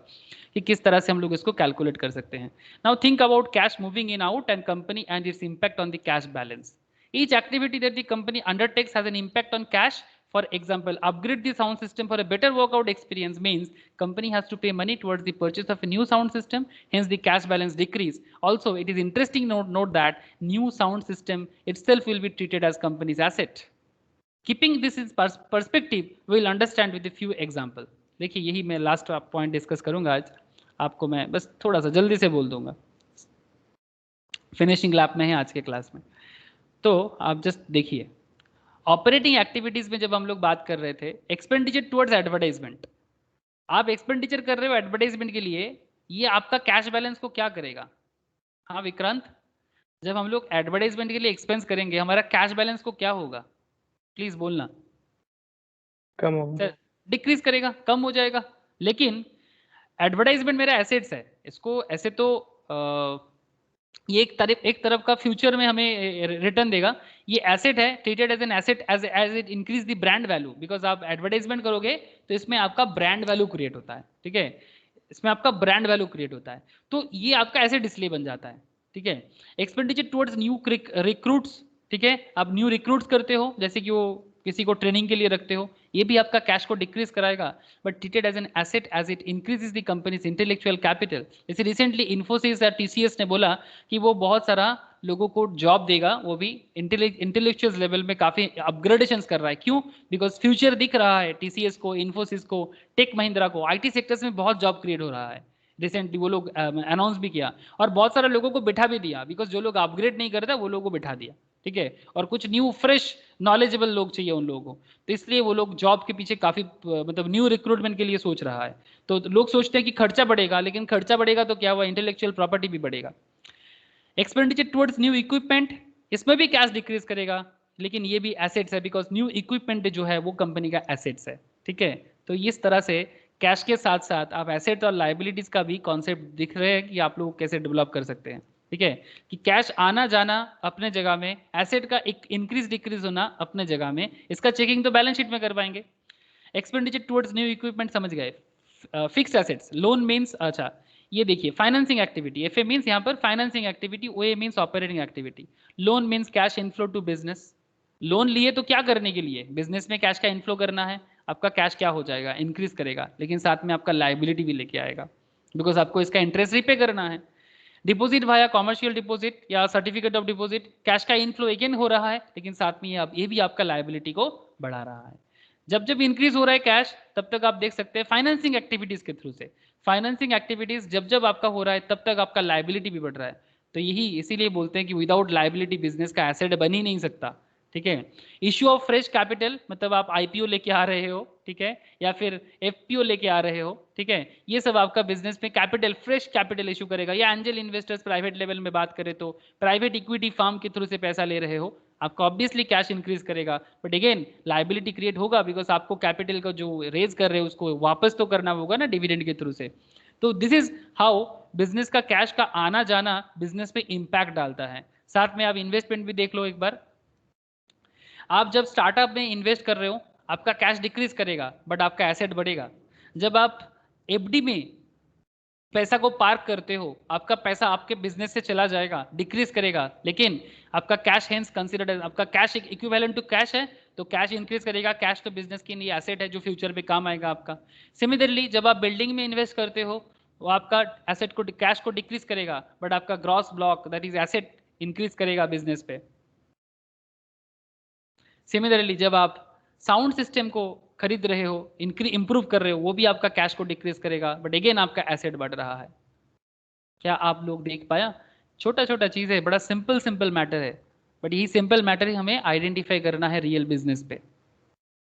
कि किस तरह से हम लोग इसको कैलकुलेट कर सकते हैं। Now think about cash moving in out and company and its impact on the cash balance. Each activity that the company undertakes has an impact on cash. For example, upgrade the sound system for a better workout experience means company has to pay money towards the purchase of a new sound system, hence the cash balance decrease. Also, it is interesting note that new sound system itself will be treated as company's asset. Keeping this in perspective, we will understand with a few example. देखिए यही मैं last point discuss करूंगा आज, आपको मैं बस थोड़ा सा जल्दी से बोल दूंगा, फिनिशिंग लैप में है आज के क्लास में। तो आप जस्ट देखिए, ऑपरेटिंग एक्टिविटीज में जब हम लोग बात कर रहे थे, एक्सपेंडिचर टुवर्ड्स एडवर्टाइजमेंट, आप एक्सपेंडिचर कर रहे हो एडवर्टाइजमेंट के लिए, ये आपका कैश बैलेंस को क्या करेगा? हाँ विक्रांत, जब हम लोग एडवर्टाइजमेंट के लिए एक्सपेंस करेंगे, हमारा कैश बैलेंस को क्या होगा? प्लीज बोलना। कम होगा, डिक्रीज करेगा, कम हो जाएगा। लेकिन एडवर्टाइजमेंट मेरा एसेट्स है, इसको ऐसे तो ये एक तरफ का फ्यूचर में हमें रिटर्न देगा, ये एसेट है, treated as an asset as it increase the brand value, because आप एडवर्टाइजमेंट करोगे तो इसमें आपका ब्रांड वैल्यू क्रिएट होता है, ठीक है, इसमें आपका ब्रांड वैल्यू क्रिएट होता है, तो ये आपका एसेट इसलिए बन जाता है, ठीक है। एक्सपेंडिचर टुवर्ड्स न्यू रिक्रूट्स, ठीक है, आप न्यू रिक्रूट्स करते हो, जैसे कि वो किसी को ट्रेनिंग के लिए रखते हो, ये भी आपका कैश को डिक्रीज कराएगा, but treated as an asset as it increases the company's intellectual capital. जैसे रिसेंटली इन्फोसिस या टीसीएस ने बोला कि वो बहुत सारा लोगों को जॉब देगा, वो भी इंटेलेक्चुअल लेवल में काफी अपग्रेडेशंस कर रहा है। क्यों? बिकॉज फ्यूचर दिख रहा है टीसीएस को, इन्फोसिस को, टेक महिंद्रा को, आईटी सेक्टर्स में बहुत जॉब क्रिएट हो रहा है, रिसेंटली वो लोग अनाउंस भी किया, और बहुत सारे लोगों को बिठा भी दिया, बिकॉज जो लोग अपग्रेड नहीं करता वो लोगों को बिठा दिया, ठीक है। और कुछ न्यू फ्रेश नॉलेजेबल लोग चाहिए उन लोगों को, तो इसलिए वो लोग जॉब के पीछे काफी मतलब न्यू रिक्रूटमेंट के लिए सोच रहा है। तो लोग सोचते हैं कि खर्चा बढ़ेगा, लेकिन खर्चा बढ़ेगा तो क्या हुआ, इंटेलेक्चुअल प्रॉपर्टी भी बढ़ेगा। एक्सपेंडिचर टुवर्ड्स न्यू इक्विपमेंट, इसमें भी कैश डिक्रीज करेगा, लेकिन ये भी एसेट्स है, बिकॉज न्यू इक्विपमेंट जो है वो कंपनी का एसेट्स है, ठीक है। तो इस तरह से कैश के साथ साथ आप एसेट और लाइबिलिटीज का भी कॉन्सेप्ट दिख रहे हैं कि आप लोग कैसे डेवलप कर सकते हैं, ठीक है। कि कैश आना जाना अपने जगह में, एसेट का एक इंक्रीज डिक्रीज होना अपने जगह में, इसका चेकिंग तो बैलेंस शीट में कर पाएंगे। एक्सपेंडिचर टुवर्ड्स न्यू इक्विपमेंट समझ गए। फिक्स एसेट्स, लोन मीन्स, अच्छा ये देखिए financing activity, F A means यहाँ पर financing activity, O A means operating activity, loan means cash inflow to business. Loan लिए तो क्या करने के लिए, बिजनेस में कैश का इनफ्लो करना है, आपका कैश क्या हो जाएगा, इंक्रीज करेगा, लेकिन साथ में आपका लाइबिलिटी भी लेके आएगा, बिकॉज आपको इसका इंटरेस्ट रिपे करना है। डिपॉजिट वाया कॉमर्शियल डिपॉजिट या सर्टिफिकेट ऑफ डिपॉजिट, कैश का इनफ्लो अगेन हो रहा है, लेकिन साथ में ये भी आपका लाइबिलिटी को बढ़ा रहा है। जब जब इंक्रीज हो रहा है कैश, तब तक आप देख सकते हैं फाइनेंसिंग एक्टिविटीज के थ्रू से, फाइनेंसिंग एक्टिविटीज जब जब आपका हो रहा है तब तक आपका लाइबिलिटी भी बढ़ रहा है। तो यही इसीलिए बोलते हैं कि विदाउट लाइबिलिटी बिजनेस का एसेट बन ही नहीं सकता, ठीक है। इश्यू ऑफ फ्रेश कैपिटल, मतलब आप आईपीओ लेके आ रहे हो, ठीक है, या फिर एफपीओ लेके आ रहे हो, ठीक है, ये सब आपका बिजनेस में कैपिटल, फ्रेश कैपिटल इशू करेगा। या एंजल इन्वेस्टर्स प्राइवेट लेवल में बात करें तो प्राइवेट इक्विटी फर्म के थ्रू से पैसा ले रहे हो, आपका ऑब्वियसली कैश इंक्रीज करेगा, बट अगेन लाइबिलिटी क्रिएट होगा, बिकॉज आपको कैपिटल का जो रेज कर रहे हो उसको वापस तो करना होगा ना डिविडेंड के थ्रू से। तो दिस इज हाउ बिजनेस का कैश का आना जाना बिजनेस पे इंपैक्ट डालता है। साथ में आप इन्वेस्टमेंट भी देख लो एक बार, आप जब स्टार्टअप में इन्वेस्ट कर रहे हो आपका कैश डिक्रीज करेगा, बट आपका एसेट बढ़ेगा। जब आप एफडी में पैसा को पार्क करते हो, आपका पैसा आपके बिजनेस से चला जाएगा, डिक्रीज करेगा, लेकिन आपका कैश हेंस कंसीडर्ड, आपका कैश इक्विवेलेंट टू कैश है, तो कैश इंक्रीज करेगा। कैश तो बिजनेस की नहीं एसेट है जो फ्यूचर पे काम आएगा आपका। सिमिलरली जब आप बिल्डिंग में इन्वेस्ट करते हो, वो आपका एसेट को, कैश को डिक्रीज करेगा, बट आपका gross block that is asset increase करेगा बिजनेस पे। सिमिलरली जब आप साउंड सिस्टम को खरीद रहे हो, इंप्रूव कर रहे हो, वो भी आपका कैश को डिक्रीज करेगा, बट अगेन आपका एसेट बढ़ रहा है। क्या आप लोग देख पाया, छोटा छोटा चीज है, बड़ा सिंपल सिंपल मैटर है, बट यही सिंपल मैटर ही हमें आइडेंटिफाई करना है रियल बिजनेस पे।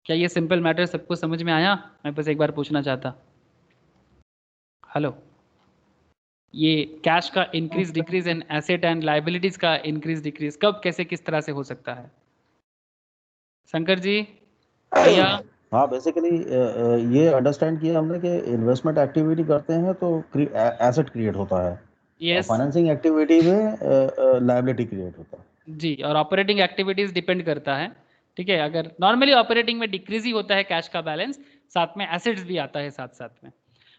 क्या ये सिंपल मैटर सबको समझ में आया? मैं बस एक बार पूछना चाहता। हेलो, ये कैश का increase decrease and asset and liabilities का इंक्रीज डिक्रीज कब कैसे किस तरह से हो सकता है? शंकर जी, भैया। हाँ, बेसिकली ये अंडरस्टैंड किया हमने कि इन्वेस्टमेंट एक्टिविटी करते हैं तो एसेट क्रिएट होता है, यस, फाइनेंसिंग एक्टिविटी में लायबिलिटी क्रिएट होता है जी। और ऑपरेटिंग एक्टिविटीज डिपेंड करता है, ठीक है। अगर नॉर्मली ऑपरेटिंग में डिक्रीज ही होता है कैश का बैलेंस, साथ में एसेट्स भी आता है साथ साथ में।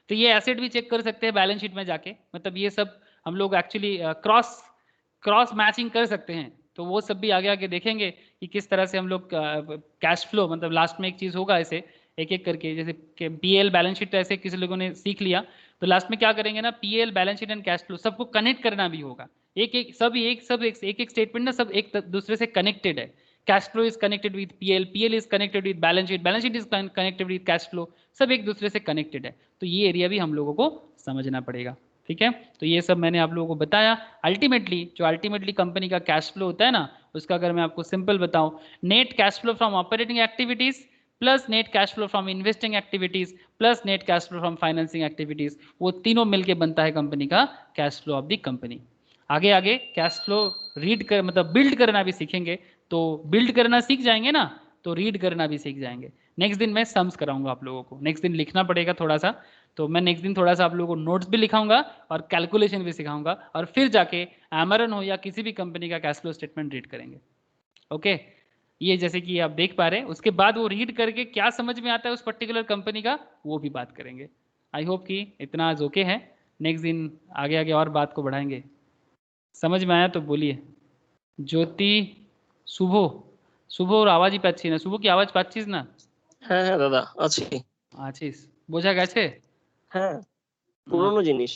तो ये एसेट भी चेक कर सकते हैं बैलेंस शीट में जाके, मतलब ये सब हम लोग एक्चुअली क्रॉस मैचिंग कर सकते हैं। तो वो सब भी आगे आगे देखेंगे कि किस तरह से हम लोग कैश फ्लो, मतलब लास्ट में एक चीज़ होगा ऐसे एक एक करके, जैसे पीएल बैलेंस शीट ऐसे किसी लोगों ने सीख लिया, तो लास्ट में क्या करेंगे ना, PL balance sheet and cash flow सबको कनेक्ट करना भी होगा। एक एक स्टेटमेंट ना सब एक दूसरे से कनेक्टेड है। Cash flow is connected with PL, PL is connected with balance sheet is connected with cash flow, सब एक दूसरे से कनेक्टेड है। तो ये एरिया भी हम लोगों को समझना पड़ेगा, ठीक है। तो ये सब मैंने आप लोगों को बताया। अल्टीमेटली कंपनी का कैश फ्लो होता है ना, उसका अगर मैं आपको सिंपल बताऊं, net cash flow from operating activities plus net cash flow from investing activities plus net cash flow from financing activities, वो तीनों मिलके बनता है कंपनी का cash flow of the company. आगे आगे कैश फ्लो रीड कर, मतलब बिल्ड करना भी सीखेंगे, तो बिल्ड करना सीख जाएंगे ना, तो रीड करना भी सीख जाएंगे। नेक्स्ट दिन मैं सम्स कराऊंगा आप लोगों को, नेक्स्ट दिन लिखना पड़ेगा थोड़ा सा, तो मैं नेक्स्ट दिन थोड़ा सा आप लोगों को नोट्स भी लिखाऊंगा और कैलकुलेशन भी सिखाऊंगा, और फिर जाके एमरन हो या किसी भी कंपनी का कैश फ्लो स्टेटमेंट रीड करेंगे। ओके, ये जैसे कि आप देख पा रहे हैं, उसके बाद वो रीड करके क्या समझ में आता है उस पर्टिकुलर कंपनी का, वो भी बात करेंगे। आई होप कि इतना आज ओके है। नेक्स्ट दिन आगे आगे और बात को बढ़ाएंगे। समझ में आया तो बोलिए। ज्योति, শুভ ওর আওয়াজই পাচ্ছি না। শুভ কি আওয়াজ পাচ্ছিস না? হ্যাঁ হ্যাঁ দাদা আছি। আছিস, বোঝা গেছে? হ্যাঁ, পুরনো জিনিস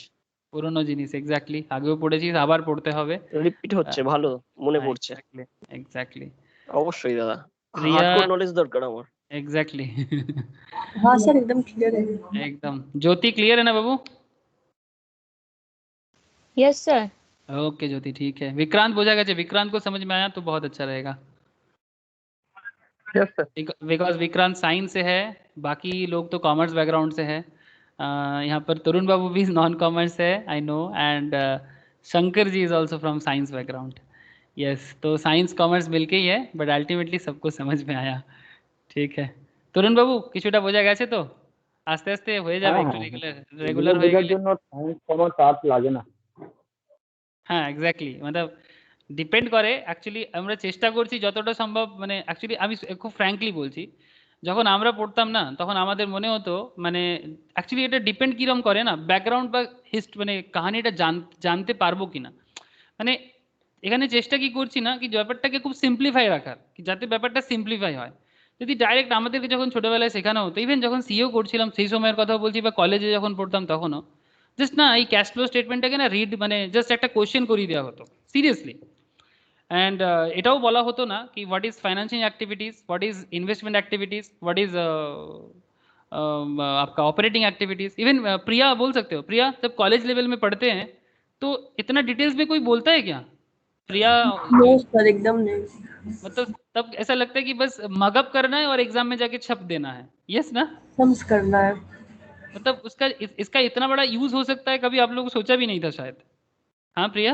পুরনো জিনিস, এক্স্যাক্টলি। আগেও পড়েছিস, আবার পড়তে হবে। রিপিট হচ্ছে, ভালো মনে পড়ছে। Exactly exactly. অবশ্যই দাদা, রিয়া, হার্ডকোর নলেজ দরকার আমার। एग्जैक्टली। हाँ सर एकदम क्लियर है। एकदम। ज्योति क्लियर है ना बाबू? Yes sir. ओके ज्योति ठीक है। विक्रांत बोझा गया, विक्रांत को समझ में आया तो बहुत अच्छा रहेगा, yes sir. Because Vikrant science से है, बाकी लोग तो कॉमर्स बैकग्राउंड से है। यहाँ पर तरुण बाबू भी नॉन कॉमर्स है, I know, and Shankar ji is also from science background. Yes, तो साइंस कॉमर्स मिलके ही है, बट अल्टीमेटली सबको समझ में आया। ठीक है তরুণ বাবু কিছুটা বোঝা গেছে তো? আস্তে আস্তে হয়ে যাবে, একটু রেগুলার হয়ে বোঝার গেলে। জন্য সায়েন্স কমার্স আর্টস লাগে না। হ্যাঁ এক্স্যাক্টলি, মানে ডিপেন্ড করে অ্যাকচুয়ালি, আমরা চেষ্টা করছি যতটা সম্ভব, মানে অ্যাকচুয়ালি আমি খুব ফ্র্যাঙ্কলি বলছি, যখন আমরা পড়তাম না তখন আমাদের মনে হতো, মানে অ্যাকচুয়ালি এটা ডিপেন্ড কিরম করে না, ব্যাকগ্রাউন্ড বা মানে কাহিনীটা জানতে পারবো কিনা। মানে এখানে চেষ্টা কি করছি না কি ব্যাপারটাকে খুব সিম্পলিফাই রাখার, কি যাতে ব্যাপারটা সিম্পলিফাই হয়। যদি ডাইরেক্ট আমাদেরকে যখন ছোটবেলায় শেখানো হতো, ইভেন যখন সিও করছিলাম সেই সময়ের কথা বলছি, বা কলেজে যখন পড়তাম তখনও, জাস্ট না এই ক্যাশ ফ্লো স্টেটমেন্টটাকে না রিড, মানে জাস্ট একটা কোশ্চেন করিয়ে দেওয়া হতো সিরিয়াসলি। অ্যান্ড এটাও বলা হতো না कि what is financial activities, what is investment activities, what is आपका ऑपरेटिंग एक्टिविटीज। इवन प्रिया बोल सकते हो, प्रिया जब कॉलेज लेवल में पढ़ते हैं तो इतना डिटेल्स में कोई बोलता है क्या प्रिया? नो सर, एकदम नहीं। मतलब तब ऐसा लगता है कि बस मगअप करना है और एग्जाम में जाके छप देना है, यस ना? सम्स करना है। मतलब उसका इसका इतना बड़ा यूज हो सकता है, कभी आप लोगों को सोचा भी नहीं था शायद। हाँ प्रिया,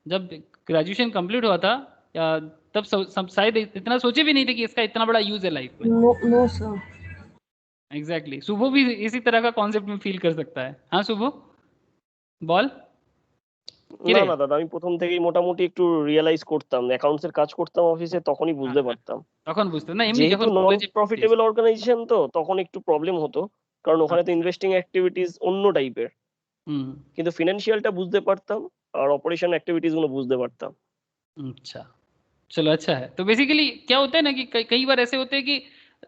जब ग्रेजुएशन कंप्लीट हुआ था या तब शायद इतना सोचे भी नहीं थे कि इसका इतना बड़ा यूज है लाइफ में। No no sir. Exactly, Shubho भी इसी तरह का कॉन्सेप्ट में फील कर सकता है। हाँ शुभो বল। না না দাদা, আমি প্রথম থেকেই মোটামুটি একটু রিয়েলাইজ করতাম, অ্যাকাউন্টস এর কাজ করতাম অফিসে, তখনই বুঝতে পারতাম। তখন বুঝতে না, এমনি যেহেতু যখন নন কলেজে প্রফিটেবল অর্গানাইজেশন, তো তখন একটু প্রবলেম হতো, কারণ ওখানে তো ইনভেস্টিং অ্যাক্টিভিটিস অন্য টাইপের, হুম কিন্তু ফিনান্সিয়ালটা বুঝতে পারতাম আর অপারেশন অ্যাক্টিভিটিস গুলো বুঝতে পারতাম। अच्छा, चलो अच्छा है। तो बेसिकली क्या होता है ना कि कई बार ऐसे होते हैं कि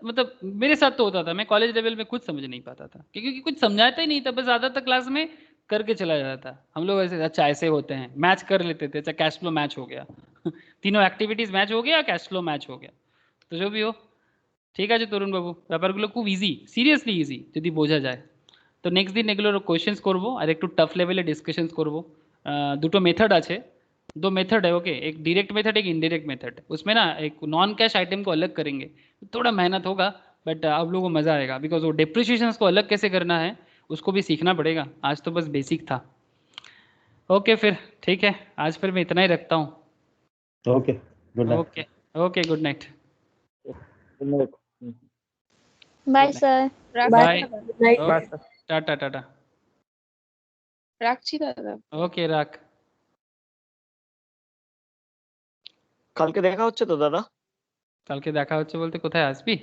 मतलब मेरे साथ तो होता था, मैं कॉलेज लेवल में कुछ समझ नहीं पाता था क्योंकि कुछ समझाता ही नहीं था, बस ज़्यादातर क्लास में करके चला जाता था। हम लोग ऐसे अच्छा ऐसे होते हैं, मैच कर लेते थे, अच्छा कैश फ्लो मैच हो गया तीनों एक्टिविटीज मैच हो गया, कैश फ्लो मैच हो गया, तो जो भी हो ঠিক আছে তরুণ বাবু, ব্যাপারগুলো খুব ইজি, সিরিয়াসলি ইজি যদি বোঝা যায়। তো নেক্সট দিন এগুলোর কোয়েশ্চেন্স করবো আর একটু টাফ লেভেলে ডিসকাশনস করবো। দুটো মেথড আছে, दो मेथड है ओके, एक डायरेक्ट मेथड एक इनडायरेक्ट मेथड। उसमें ना एक नॉन कैश आइटम को अलग करेंगे, थोड़ा मेहनत होगा बट आप लोगों को मज़ा आएगा, बिकॉज वो डिप्रिसिएशंस को अलग कैसे करना है उसको भी सीखना पड़ेगा। आज तो बस बेसिक था। ओके फिर ठीक है, आज फिर मैं इतना ही रखता हूँ। Okay good night. Okay okay good night. Bye sir. রাখছি Bye. দাদা। नाइट। Tata tata. রাখছি দাদা। ওকে রাখ। কালকে দেখা হচ্ছে তো দাদা? কালকে দেখা হচ্ছে বলতে কোথায় আসবি?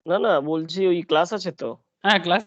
না না, বলছি ওই ক্লাস আছে তো। হ্যাঁ ক্লাস